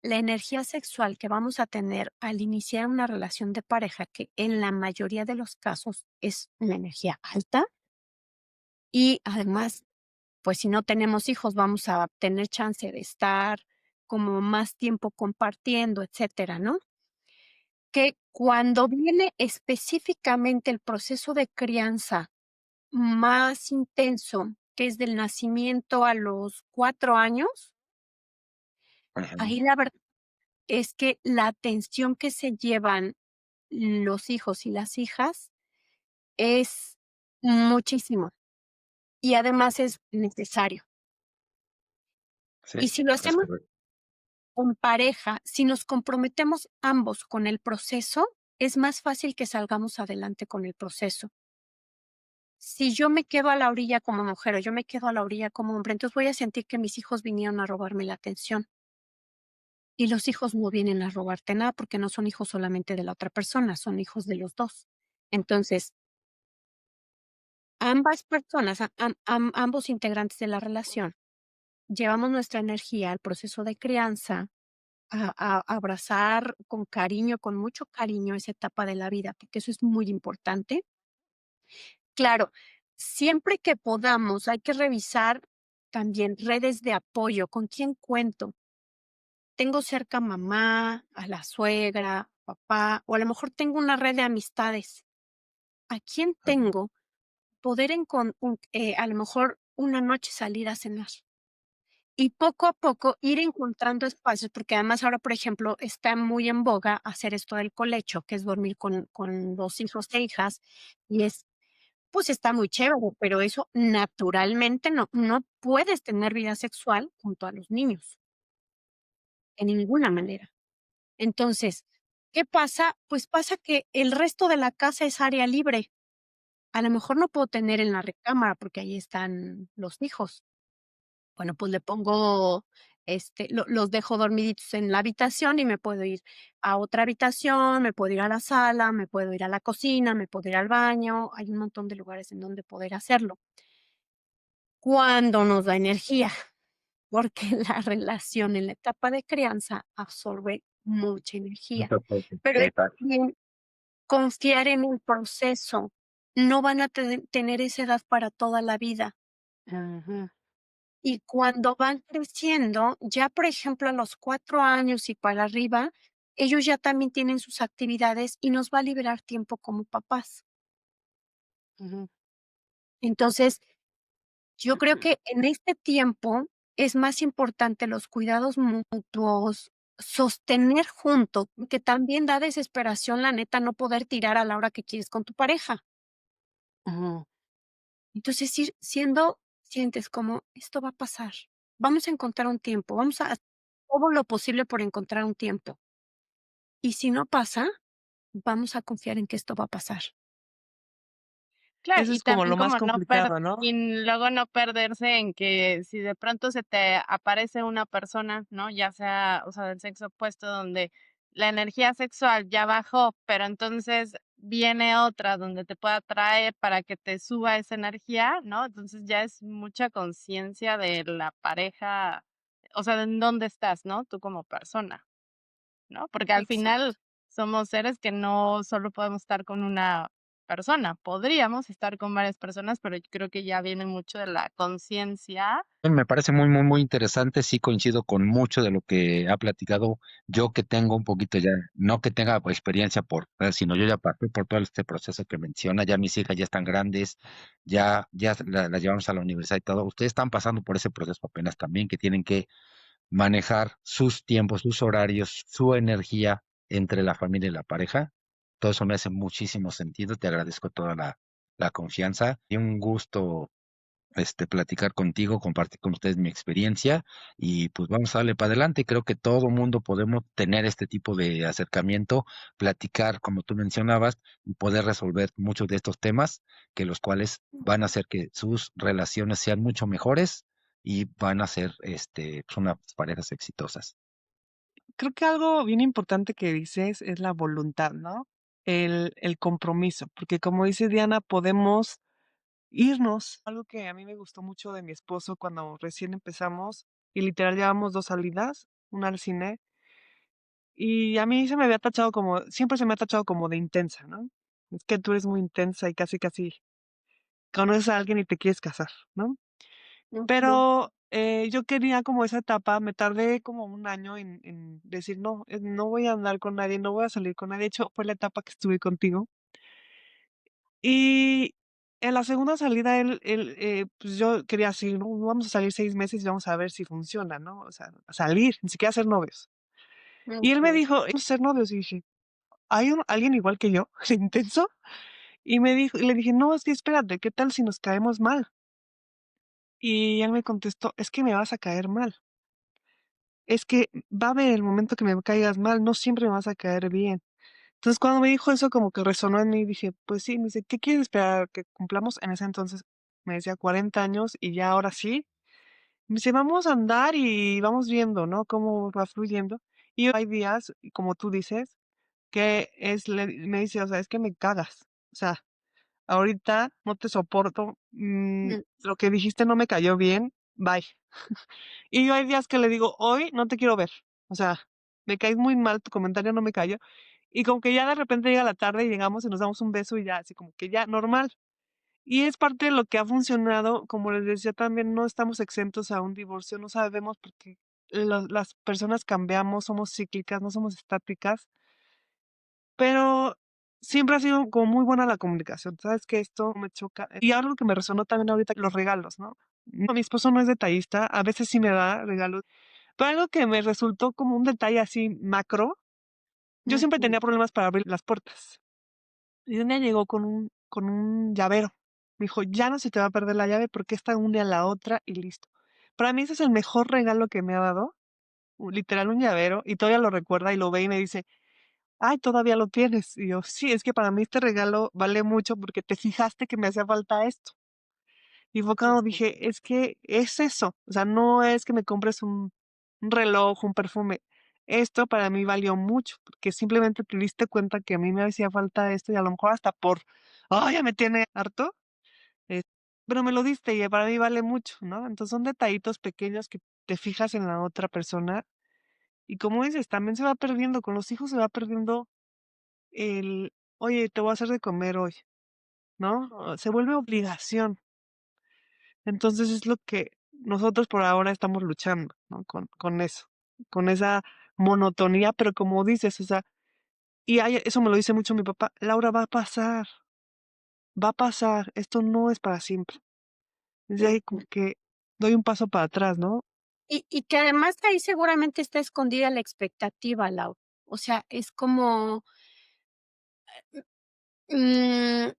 la energía sexual que vamos a tener al iniciar una relación de pareja, que en la mayoría de los casos es una energía alta, y además, pues si no tenemos hijos, vamos a tener chance de estar como más tiempo compartiendo, etcétera, ¿no? Que cuando viene específicamente el proceso de crianza más intenso, que es del nacimiento a los 4 años, Ujú. ahí la verdad es que la atención que se llevan los hijos y las hijas es muchísimo, y además es necesario. Sí, Y si lo es hacemos correcto. con pareja, si nos comprometemos ambos con el proceso, es más fácil que salgamos adelante con el proceso. Si yo me quedo a la orilla como mujer o yo me quedo a la orilla como hombre, entonces voy a sentir que mis hijos vinieron a robarme la atención. Y los hijos no vienen a robarte nada porque no son hijos solamente de la otra persona, son hijos de los dos. Entonces, ambas personas, ambos integrantes de la relación, llevamos nuestra energía al proceso de crianza, a abrazar con cariño, con mucho cariño esa etapa de la vida, porque eso es muy importante. Claro, siempre que podamos, hay que revisar también redes de apoyo, con quién cuento. Tengo cerca a mamá, a la suegra, papá, o a lo mejor tengo una red de amistades. ¿A quién tengo? Poder a lo mejor una noche salir a cenar. Y poco a poco ir encontrando espacios, porque además ahora, por ejemplo, está muy en boga hacer esto del colecho, que es dormir con los hijos e hijas, y pues está muy chévere, pero eso naturalmente no puedes tener vida sexual junto a los niños, de ninguna manera. Entonces, ¿qué pasa? Pues pasa que el resto de la casa es área libre. A lo mejor no puedo tener en la recámara porque ahí están los hijos. Bueno, pues le pongo, los dejo dormiditos en la habitación y me puedo ir a otra habitación, me puedo ir a la sala, me puedo ir a la cocina, me puedo ir al baño. Hay un montón de lugares en donde poder hacerlo. Cuando nos da energía, porque la relación en la etapa de crianza absorbe mucha energía, pero es Exacto. también confiar en el proceso. No van a tener esa edad para toda la vida. Ajá. Y cuando van creciendo, ya por ejemplo a los 4 años y para arriba, ellos ya también tienen sus actividades y nos va a liberar tiempo como papás. Ujú. Entonces, yo creo que en este tiempo es más importante los cuidados mutuos, sostener juntos, que también da desesperación, la neta, no poder tirar a la hora que quieres con tu pareja. Ujú. Entonces, sientes como esto va a pasar. Vamos a encontrar un tiempo, vamos a hacer todo lo posible por encontrar un tiempo. Y si no pasa, vamos a confiar en que esto va a pasar. Claro, Eso y es como también lo más como complicado, ¿no? y luego no perderse en que si de pronto se te aparece una persona, ¿no? Ya sea, o sea, del sexo opuesto, donde la energía sexual ya bajó, pero entonces viene otra donde te pueda atraer para que te suba esa energía, ¿no? Entonces ya es mucha conciencia de la pareja, o sea, de en dónde estás, ¿no? Tú como persona. ¿No? Porque al final Exacto. somos seres que no solo podemos estar con una persona, podríamos estar con varias personas, pero yo creo que ya viene mucho de la conciencia. Me parece muy, muy, muy interesante. Sí coincido con mucho de lo que ha platicado. Yo que tengo un poquito ya, no que tenga experiencia sino yo ya pasé por todo este proceso que menciona. Ya mis hijas ya están grandes, ya las llevamos a la universidad y todo. Ustedes están pasando por ese proceso apenas también, que tienen que manejar sus tiempos, sus horarios, su energía entre la familia y la pareja. Todo eso me hace muchísimo sentido. Te agradezco toda la confianza y un gusto platicar contigo, compartir con ustedes mi experiencia y pues vamos a darle para adelante. Creo que todo mundo podemos tener este tipo de acercamiento, platicar, como tú mencionabas, y poder resolver muchos de estos temas que los cuales van a hacer que sus relaciones sean mucho mejores y van a ser pues, unas parejas exitosas. Creo que algo bien importante que dices es la voluntad, ¿no? El compromiso, porque como dice Diana, podemos irnos. Algo que a mí me gustó mucho de mi esposo cuando recién empezamos y literal llevamos 2 salidas, una al cine, y a mí se me había tachado como siempre se me ha tachado como de intensa, ¿no? Es que tú eres muy intensa y casi, casi conoces a alguien y te quieres casar, ¿no? Ujú. Pero, yo quería como esa etapa, me tardé como un año en decir: "No, no voy a andar con nadie, no voy a salir con nadie". De hecho, fue la etapa que estuve contigo. Y en la segunda salida pues, yo quería así, ¿no? Vamos a salir 6 meses y vamos a ver si funciona, ¿no? O sea, a salir, ni siquiera ser novios. Y él me Ujú. dijo: "Vamos a ser novios". Y dije: "¿Hay alguien igual que yo, intenso?". Y le dije: "No, es que espérate, ¿qué tal si nos caemos mal?". Y él me contestó: "Es que me vas a caer mal". Es que va a haber el momento que me caigas mal, no siempre me vas a caer bien. Entonces, cuando me dijo eso, como que resonó en mí, dije, pues sí, me dice, ¿qué quieres esperar que cumplamos? En ese entonces me decía 40 años y ya ahora sí. Me dice, vamos a andar y vamos viendo, ¿no? Cómo va fluyendo. Y hay días, y como tú dices, que me dice, o sea, es que me cagas. O sea, ahorita no te soporto. Mm. Lo que dijiste no me cayó bien. Bye. Y yo hay días que le digo, hoy no te quiero ver. O sea, me caes muy mal, tu comentario no me cayó. Y como que ya de repente llega la tarde y llegamos y nos damos un beso y ya, así como que ya normal. Y es parte de lo que ha funcionado, como les decía también, no estamos exentos a un divorcio, no sabemos porque las personas cambiamos, somos cíclicas, no somos estáticas, pero siempre ha sido como muy buena la comunicación. Sabes que esto me choca. Y algo que me resonó también ahorita, los regalos, ¿no? Mi esposo no es detallista, a veces sí me da regalos, pero algo que me resultó como un detalle así macro, yo siempre Ujú. tenía problemas para abrir las puertas. Y un día llegó con un llavero. Me dijo: "Ya no se te va a perder la llave porque esta une a la otra y listo". Para mí ese es el mejor regalo que me ha dado, literal un llavero, y todavía lo recuerda y lo ve y me dice: "Ay, ¿todavía lo tienes?". Y yo: "Sí, es que para mí este regalo vale mucho porque te fijaste que me hacía falta esto". Y fue cuando Ujú. dije: "Es que es eso, o sea, no es que me compres un reloj, un perfume. Esto para mí valió mucho, porque simplemente te diste cuenta que a mí me hacía falta esto y a lo mejor hasta por, ay, ya me tiene harto, eh, pero me lo diste y para mí vale mucho", ¿no? Entonces, son detallitos pequeños que te fijas en la otra persona y como dices, también se va perdiendo, con los hijos se va perdiendo el: "Oye, te voy a hacer de comer hoy", ¿no? Se vuelve obligación. Entonces, es lo que nosotros por ahora estamos luchando, ¿no? Con eso, con esa monotonía, pero como dices, o sea, y eso me lo dice mucho mi papá: "Laura, va a pasar, esto no es para siempre". Desde ahí como Ujú. que doy un paso para atrás, ¿no? Y que además ahí seguramente está escondida la expectativa, Lau. O sea, es como, mm,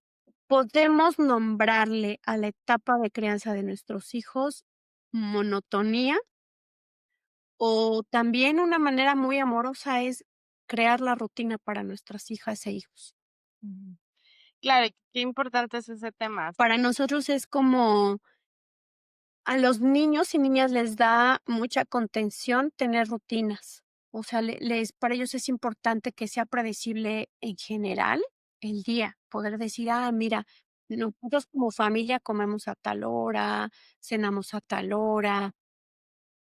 podemos nombrarle a la etapa de crianza de nuestros hijos monotonía, o también una manera muy amorosa es crear la rutina para nuestras hijas e hijos. Ujú. Claro, y qué importante es ese tema. Para nosotros es como a los niños y niñas les da mucha contención tener rutinas. O sea, para ellos es importante que sea predecible en general el día. Poder decir, mira, nosotros como familia comemos a tal hora, cenamos a tal hora,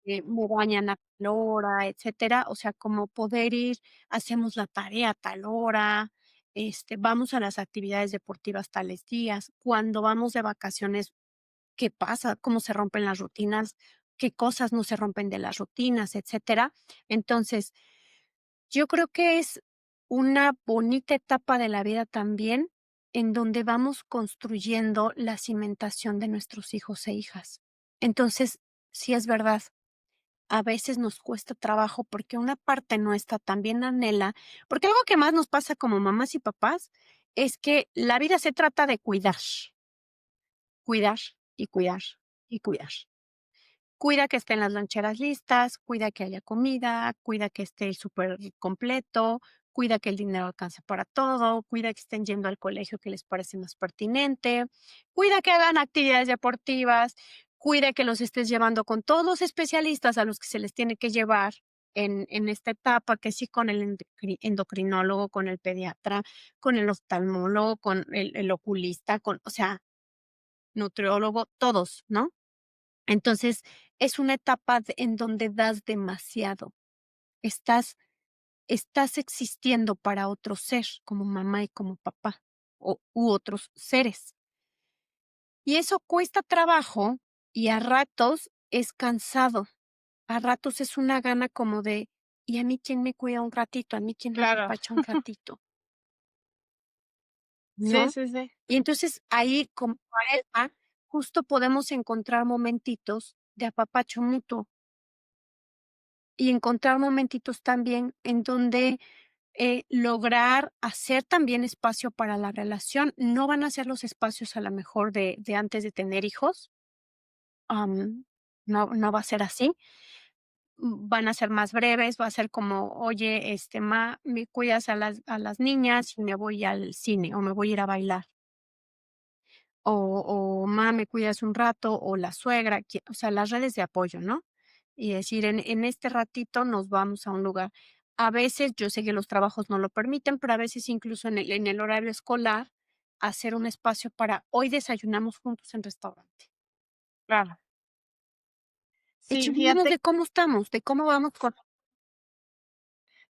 me bañan a tal hora, etcétera. O sea, como poder ir, hacemos la tarea a tal hora, vamos a las actividades deportivas tales días. Cuando vamos de vacaciones, qué pasa, cómo se rompen las rutinas, qué cosas no se rompen de las rutinas, etcétera. Entonces, yo creo que es una bonita etapa de la vida también, en donde vamos construyendo la cimentación de nuestros hijos e hijas. Entonces, sí es verdad, a veces nos cuesta trabajo porque una parte nuestra también anhela, porque algo que más nos pasa como mamás y papás es que la vida se trata de cuidar, cuidar y cuidar y cuidar. Cuida que estén las loncheras listas, cuida que haya comida, cuida que esté el súper completo, cuida que el dinero alcance para todo, cuida que estén yendo al colegio que les parece más pertinente, cuida que hagan actividades deportivas, cuida que los estés llevando con todos los especialistas a los que se les tiene que llevar en esta etapa, que sí con el endocrinólogo, con el pediatra, con el oftalmólogo, con el oculista, o sea, nutriólogo, todos, ¿no? Entonces, es una etapa en donde das demasiado. Estás, estás existiendo para otro ser, como mamá y como papá, u otros seres. Y eso cuesta trabajo y a ratos es cansado. A ratos es una gana como de, ¿y a mí quién me cuida un ratito? ¿A mí quién me Claro. apapacha un ratito? Sí, ¿No? sí, sí. Y entonces ahí, como pareja, justo podemos encontrar momentitos de apapacho mutuo y encontrar momentitos también en donde lograr hacer también espacio para la relación. No van a ser los espacios a lo mejor de antes de tener hijos, no va a ser así. van a ser más breves, va a ser como, oye, ma, me cuidas a las niñas y me voy al cine o me voy a ir a bailar. O ma, me cuidas un rato, o la suegra, o sea, las redes de apoyo, ¿no? Y decir, en este ratito nos vamos a un lugar. A veces, yo sé que los trabajos no lo permiten, pero a veces incluso en el horario escolar, hacer un espacio para hoy desayunamos juntos en restaurante. Claro. Sí, Echémonos fíjate. de cómo estamos, de cómo vamos con.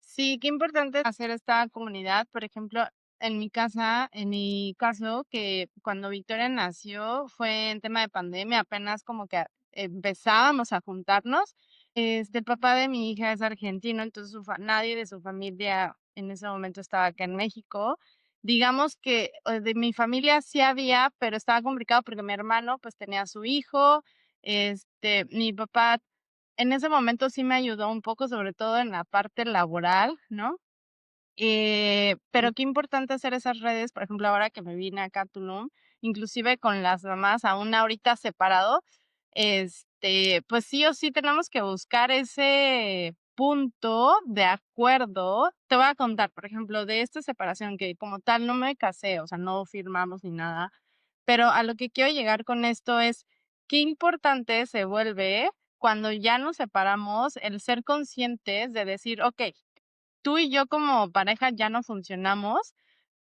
Sí, qué importante hacer esta comunidad. Por ejemplo, en mi casa, en mi caso, que cuando Victoria nació fue en tema de pandemia, apenas como que empezábamos a juntarnos. El papá de mi hija es argentino, entonces nadie de su familia en ese momento estaba acá en México. Digamos que de mi familia sí había, pero estaba complicado porque mi hermano pues tenía a su hijo, mi papá en ese momento sí me ayudó un poco, sobre todo en la parte laboral, ¿no? Pero qué importante hacer esas redes, por ejemplo, ahora que me vine acá a Tulum, inclusive con las mamás aún ahorita separado, pues sí o sí tenemos que buscar ese punto de acuerdo. Te voy a contar, por ejemplo, de esta separación que como tal no me casé, o sea, no firmamos ni nada, pero a lo que quiero llegar con esto es qué importante se vuelve cuando ya nos separamos el ser conscientes de decir, ok, tú y yo como pareja ya no funcionamos,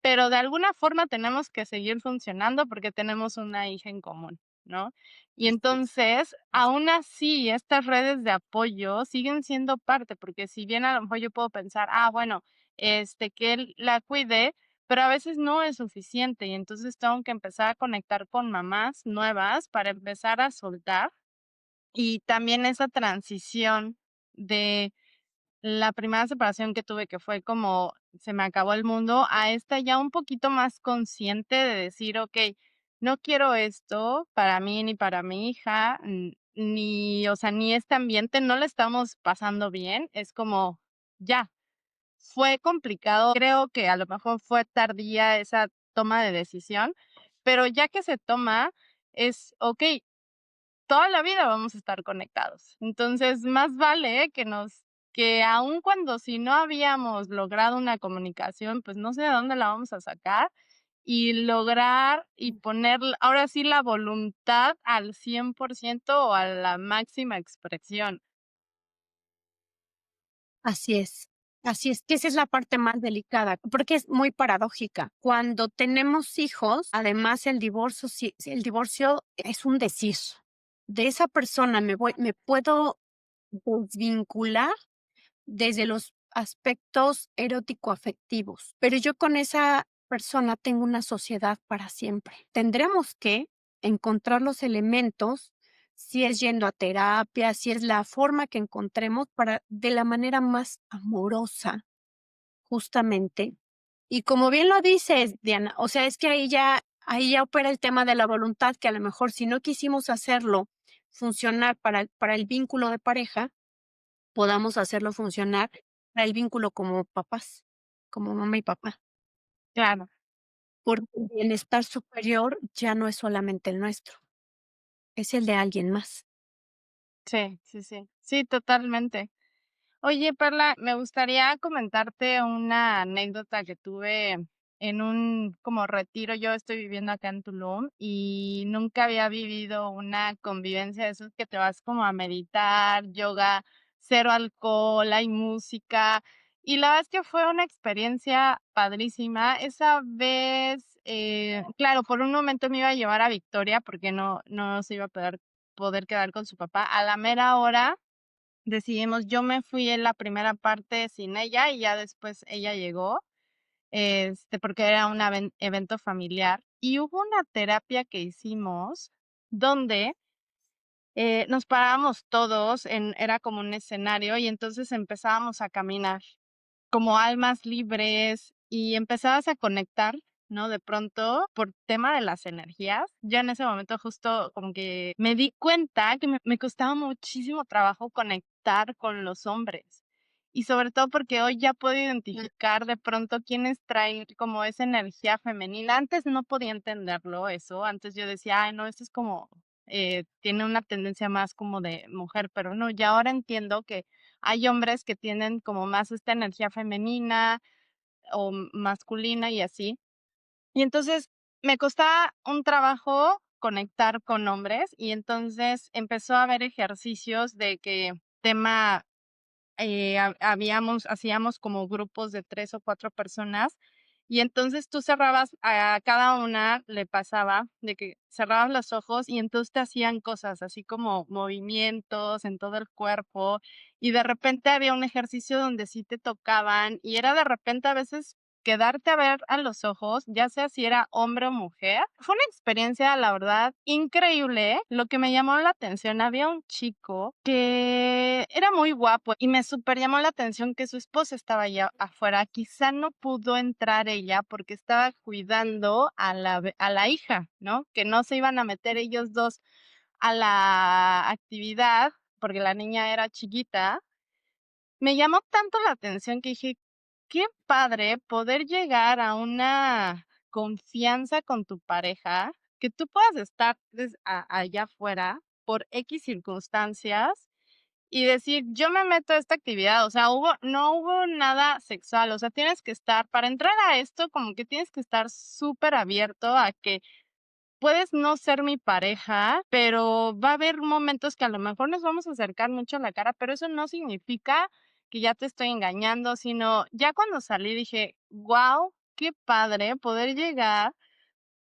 pero de alguna forma tenemos que seguir funcionando porque tenemos una hija en común, ¿no? Y Así es. entonces, aún así, estas redes de apoyo siguen siendo parte, porque si bien a lo mejor yo puedo pensar, bueno, que él la cuide, pero a veces no es suficiente y entonces tengo que empezar a conectar con mamás nuevas para empezar a soltar y también esa transición de la primera separación que tuve, que fue como se me acabó el mundo, a esta ya un poquito más consciente de decir, okey, no quiero esto para mí ni para mi hija, ni, o sea, ni este ambiente, no le estamos pasando bien, es como ya, fue complicado, creo que a lo mejor fue tardía esa toma de decisión, pero ya que se toma, es okey, toda la vida vamos a estar conectados. Entonces, más vale que aun cuando si no habíamos logrado una comunicación, pues no sé de dónde la vamos a sacar y lograr y poner ahora sí la voluntad al 100% o a la máxima expresión. Así es, que esa es la parte más delicada, porque es muy paradójica. Cuando tenemos hijos, además el divorcio es un decir. De esa persona me puedo desvincular desde los aspectos erótico-afectivos, pero yo con esa persona tengo una sociedad para siempre. Tendremos que encontrar los elementos, si es yendo a terapia, si es la forma que encontremos para de la manera más amorosa, justamente. Y como bien lo dices, Diana, o sea, es que ahí ya opera el tema de la voluntad, que a lo mejor si no quisimos hacerlo funcionar para el vínculo de pareja, podamos hacerlo funcionar para el vínculo como papás, como mamá y papá, Claro, porque el bienestar superior ya no es solamente el nuestro, es el de alguien más. sí, sí, sí. Sí, totalmente. Oye, Perla, me gustaría comentarte una anécdota que tuve en un como retiro. Yo estoy viviendo acá en Tulum y nunca había vivido una convivencia de esos que te vas como a meditar, yoga, cero alcohol, hay música. Y la verdad es que fue una experiencia padrísima. Esa vez, claro, por un momento me iba a llevar a Victoria porque no se iba a poder quedar con su papá. A la mera hora decidimos, yo me fui en la primera parte sin ella y ya después ella llegó, porque era un evento familiar. Y hubo una terapia que hicimos donde nos parábamos todos, era como un escenario y entonces empezábamos a caminar como almas libres y empezabas a conectar, ¿no? De pronto, por tema de las energías, ya en ese momento justo como que me di cuenta que me costaba muchísimo trabajo conectar con los hombres. Y sobre todo porque hoy ya puedo identificar de pronto quiénes traen como esa energía femenina. Antes no podía entenderlo eso, antes yo decía, ay, no, esto es como tiene una tendencia más como de mujer, pero no, ya ahora entiendo que hay hombres que tienen como más esta energía femenina o masculina y así. Y entonces me costaba un trabajo conectar con hombres y entonces empezó a haber ejercicios de que tema hacíamos como grupos de 3 o 4 personas, y entonces tú cerrabas a cada una le pasaba de que cerrabas los ojos y entonces te hacían cosas, así como movimientos en todo el cuerpo, y de repente había un ejercicio donde sí te tocaban, y era de repente a veces quedarte a ver a los ojos, ya sea si era hombre o mujer. Fue una experiencia, la verdad, increíble. Lo que me llamó la atención, había un chico que era muy guapo y me súper llamó la atención que su esposa estaba allá afuera. Quizá no pudo entrar ella porque estaba cuidando a la hija, ¿no? Que no se iban a meter ellos dos a la actividad porque la niña era chiquita. Me llamó tanto la atención que dije, qué padre poder llegar a una confianza con tu pareja, que tú puedas estar allá afuera por X circunstancias y decir, yo me meto a esta actividad, o sea, no hubo nada sexual, o sea, tienes que estar, para entrar a esto, como que tienes que estar súper abierto a que puedes no ser mi pareja, pero va a haber momentos que a lo mejor nos vamos a acercar mucho a la cara, pero eso no significa que ya te estoy engañando, sino ya cuando salí dije, wow, qué padre poder llegar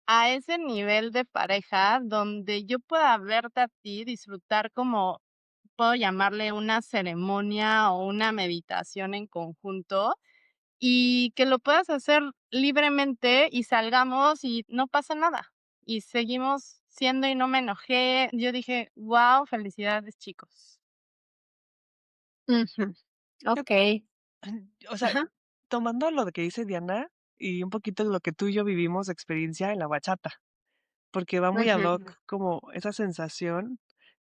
a ese nivel de pareja donde yo pueda verte a ti, disfrutar como puedo llamarle una ceremonia o una meditación en conjunto y que lo puedas hacer libremente y salgamos y no pasa nada. Y seguimos siendo y no me enojé. Yo dije, wow, felicidades, chicos. Ujú. Yo Okey. o sea, Ajá. tomando lo de que dice Diana y un poquito lo que tú y yo vivimos de experiencia en la bachata, porque va muy ad Ujú. hoc como esa sensación,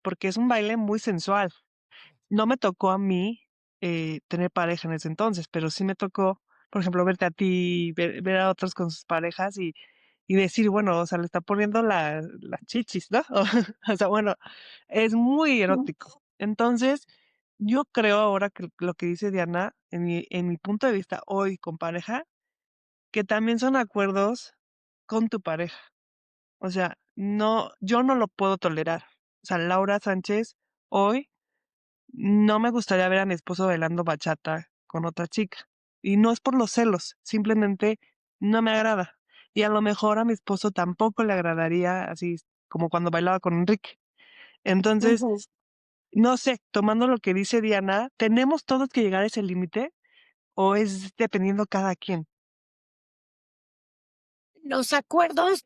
porque es un baile muy sensual. No me tocó a mí, tener pareja en ese entonces, pero sí me tocó, por ejemplo, verte a ti, ver a otros con sus parejas y decir, bueno, o sea, le está poniendo las chichis, ¿no? O sea, bueno, es muy Mm. erótico. Entonces, yo creo ahora que lo que dice Diana, en mi punto de vista hoy con pareja, que también son acuerdos con tu pareja. O sea, no, yo no lo puedo tolerar. O sea, Laura Sánchez, hoy no me gustaría ver a mi esposo bailando bachata con otra chica. Y no es por los celos, simplemente no me agrada. Y a lo mejor a mi esposo tampoco le agradaría así como cuando bailaba con Enrique. Entonces, Ujú. no sé, tomando lo que dice Diana, ¿tenemos todos que llegar a ese límite o es dependiendo cada quien? Los acuerdos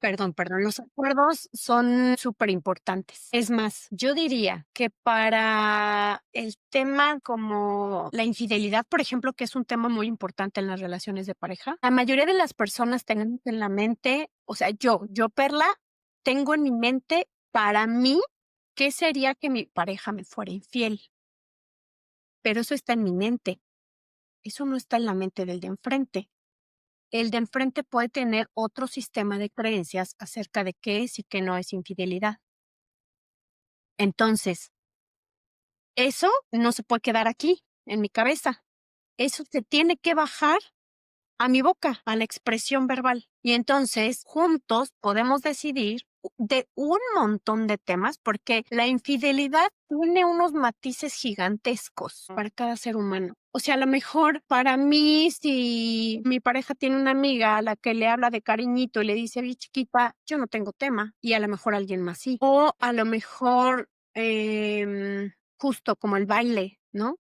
son superimportantes. Es más, yo diría que para el tema como la infidelidad, por ejemplo, que es un tema muy importante en las relaciones de pareja, la mayoría de las personas tenemos en la mente, o sea, yo, Perla, tengo en mi mente, para mí, ¿qué sería que mi pareja me fuera infiel? Pero eso está en mi mente, eso no está en la mente del de enfrente. El de enfrente puede tener otro sistema de creencias acerca de qué es y qué no es infidelidad. Entonces, eso no se puede quedar aquí, en mi cabeza. Eso se tiene que bajar a mi boca, a la expresión verbal. Y entonces, juntos podemos decidir de un montón de temas, porque la infidelidad tiene unos matices gigantescos para cada ser humano. O sea, a lo mejor para mí, si mi pareja tiene una amiga a la que le habla de cariñito y le dice, oye, chiquita, yo no tengo tema, y a lo mejor alguien más sí. O a lo mejor, justo como el baile, ¿no?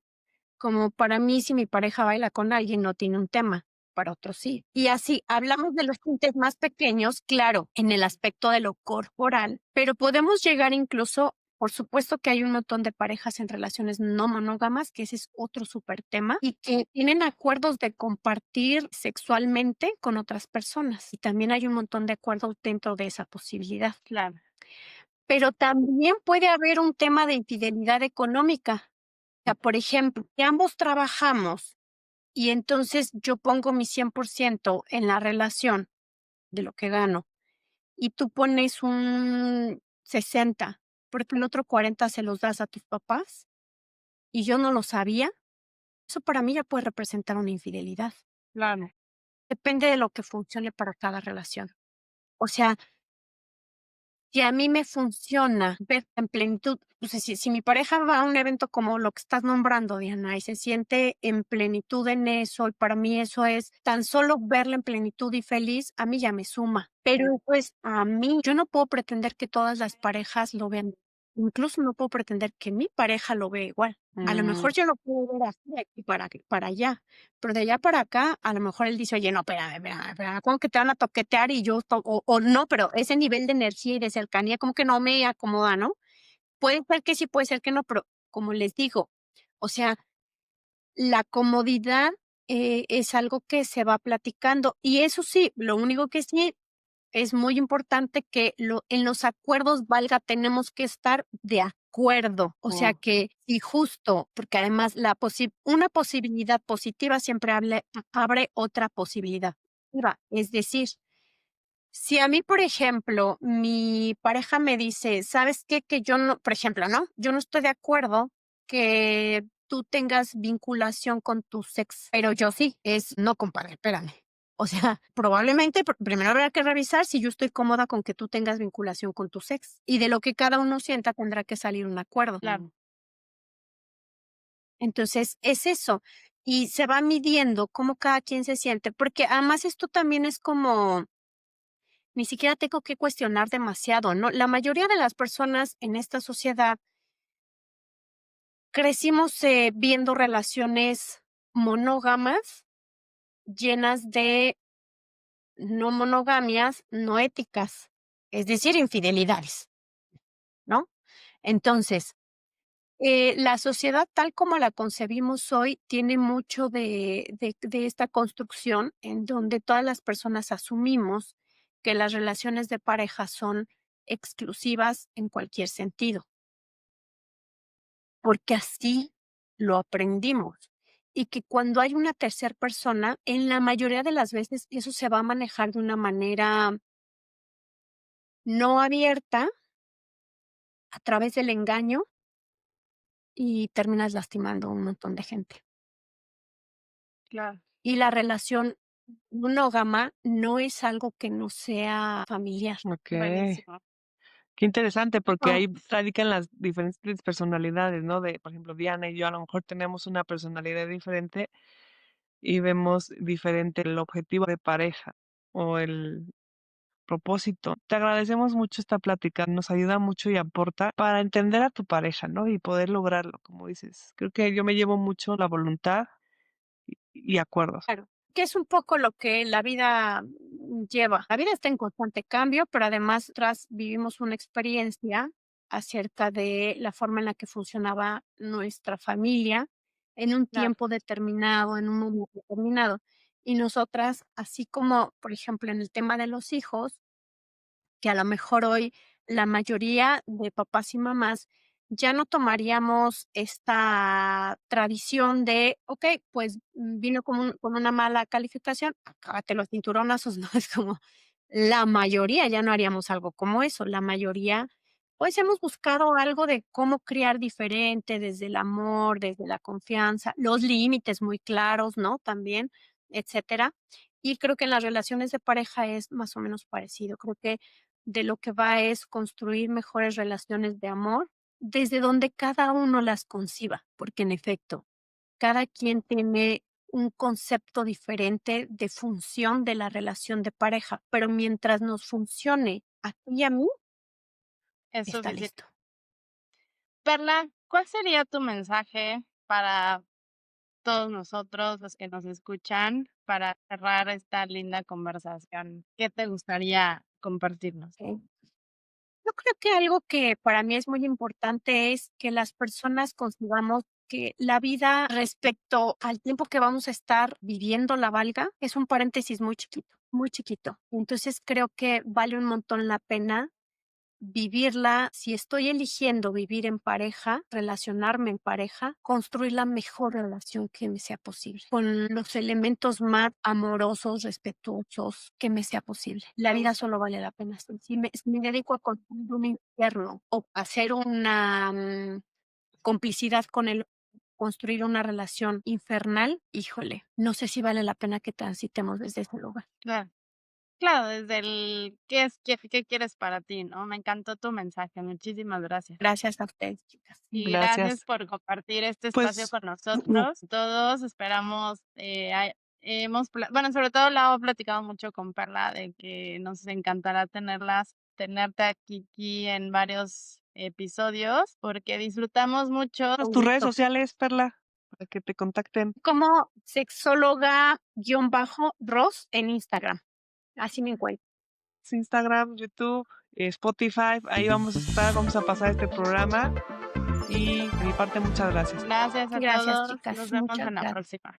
Como para mí, si mi pareja baila con alguien, no tiene un tema, para otros sí. Y así, hablamos de los tintes más pequeños, claro, en el aspecto de lo corporal, pero podemos llegar incluso, por supuesto que hay un montón de parejas en relaciones no monógamas, que ese es otro súper tema, y que tienen acuerdos de compartir sexualmente con otras personas. Y también hay un montón de acuerdos dentro de esa posibilidad. Claro. Pero también puede haber un tema de infidelidad económica. O sea, por ejemplo, que ambos trabajamos y entonces yo pongo mi 100% en la relación de lo que gano y tú pones un 60 porque el otro 40 se los das a tus papás y yo no lo sabía, eso para mí ya puede representar una infidelidad. Claro. Depende de lo que funcione para cada relación. O sea, si a mí me funciona ver en plenitud, o sea, si mi pareja va a un evento como lo que estás nombrando, Diana, y se siente en plenitud en eso, y para mí eso es tan solo verla en plenitud y feliz, a mí ya me suma. Pero pues a mí, yo no puedo pretender que todas las parejas lo vean. Incluso no puedo pretender que mi pareja lo vea igual. A lo mejor yo lo puedo ver así de aquí para allá, pero de allá para acá, a lo mejor él dice, oye, no, espérame, ¿cómo que te van a toquetear? Y yo, o no, pero ese nivel de energía y de cercanía como que no me acomoda, ¿no? Puede ser que sí, puede ser que no, pero como les digo, o sea, la comodidad es algo que se va platicando. Y eso sí, lo único que sí es muy importante que en los acuerdos valga, tenemos que estar de acuerdo. O sea que, y justo, porque además una posibilidad positiva siempre abre otra posibilidad negativa. Es decir, si a mí, por ejemplo, mi pareja me dice, ¿sabes qué? Que yo no, por ejemplo, ¿no? Yo no estoy de acuerdo que tú tengas vinculación con tu ex, pero yo sí. No, compadre, espérame. O sea, probablemente primero habrá que revisar si yo estoy cómoda con que tú tengas vinculación con tu ex. Y de lo que cada uno sienta tendrá que salir un acuerdo. Claro. Entonces, es eso. Y se va midiendo cómo cada quien se siente, porque además esto también es como ni siquiera tengo que cuestionar demasiado, ¿no? La mayoría de las personas en esta sociedad crecimos viendo relaciones monógamas llenas de no monogamias, no éticas, es decir, infidelidades, ¿no? Entonces, la sociedad tal como la concebimos hoy tiene mucho de esta construcción en donde todas las personas asumimos que las relaciones de pareja son exclusivas en cualquier sentido, porque así lo aprendimos. Y que cuando hay una tercera persona, en la mayoría de las veces eso se va a manejar de una manera no abierta, a través del engaño, y terminas lastimando a un montón de gente. Claro. Y la relación monógama no es algo que no sea familiar. Okey. Buenísimo. Qué interesante, porque No, ahí radican las diferentes personalidades, ¿no? De, por ejemplo, Diana y yo a lo mejor tenemos una personalidad diferente y vemos diferente el objetivo de pareja o el propósito. Te agradecemos mucho esta plática, nos ayuda mucho y aporta para entender a tu pareja, ¿no? Y poder lograrlo, como dices. Creo que yo me llevo mucho la voluntad y acuerdos. claro, que es un poco lo que la vida lleva. La vida está en constante cambio, pero además vivimos una experiencia acerca de la forma en la que funcionaba nuestra familia en un Claro. tiempo determinado, en un momento determinado. Y nosotras, así como, por ejemplo, en el tema de los hijos, que a lo mejor hoy la mayoría de papás y mamás ya no tomaríamos esta tradición de, okey, pues, vino con una mala calificación, acábate los cinturonazos, ¿no? Es como la mayoría ya no haríamos algo como eso. La mayoría, pues, hemos buscado algo de cómo criar diferente, desde el amor, desde la confianza, los límites muy claros, ¿no? También, etcétera. Y creo que en las relaciones de pareja es más o menos parecido. Creo que de lo que va es construir mejores relaciones de amor desde donde cada uno las conciba, porque en efecto, cada quien tiene un concepto diferente de función de la relación de pareja, pero mientras nos funcione a ti y a mí, Es está suficiente. listo. Perla, ¿cuál sería tu mensaje para todos nosotros, los que nos escuchan, para cerrar esta linda conversación? ¿Qué te gustaría compartirnos? ¿Ok? Yo creo que algo que para mí es muy importante es que las personas concibamos que la vida respecto al tiempo que vamos a estar viviendo la valga es un paréntesis muy chiquito, muy chiquito. Entonces creo que vale un montón la pena vivirla, si estoy eligiendo vivir en pareja, relacionarme en pareja, construir la mejor relación que me sea posible, con los elementos más amorosos, respetuosos que me sea posible. La vida solo vale la pena. Si me dedico a construir un infierno o hacer una complicidad con el construir una relación infernal, híjole, no sé si vale la pena que transitemos desde ese lugar. Claro. Claro, desde el qué quieres para ti, ¿no? Me encantó tu mensaje, muchísimas gracias. Gracias a ustedes, chicas. Y Gracias. gracias por compartir este espacio Pues, con nosotros. Todos esperamos, bueno, sobre todo la he platicado mucho con Perla de que nos encantará tenerte aquí en varios episodios, porque disfrutamos mucho. tus redes sociales, Perla, para que te contacten. Como sexóloga-ros en Instagram. Así me encuentro. Instagram, YouTube, Spotify, ahí vamos a estar, vamos a pasar este programa. Y de mi parte, muchas gracias. Gracias a Gracias, todos. chicas. Nos vemos Muchas en la gracias. próxima.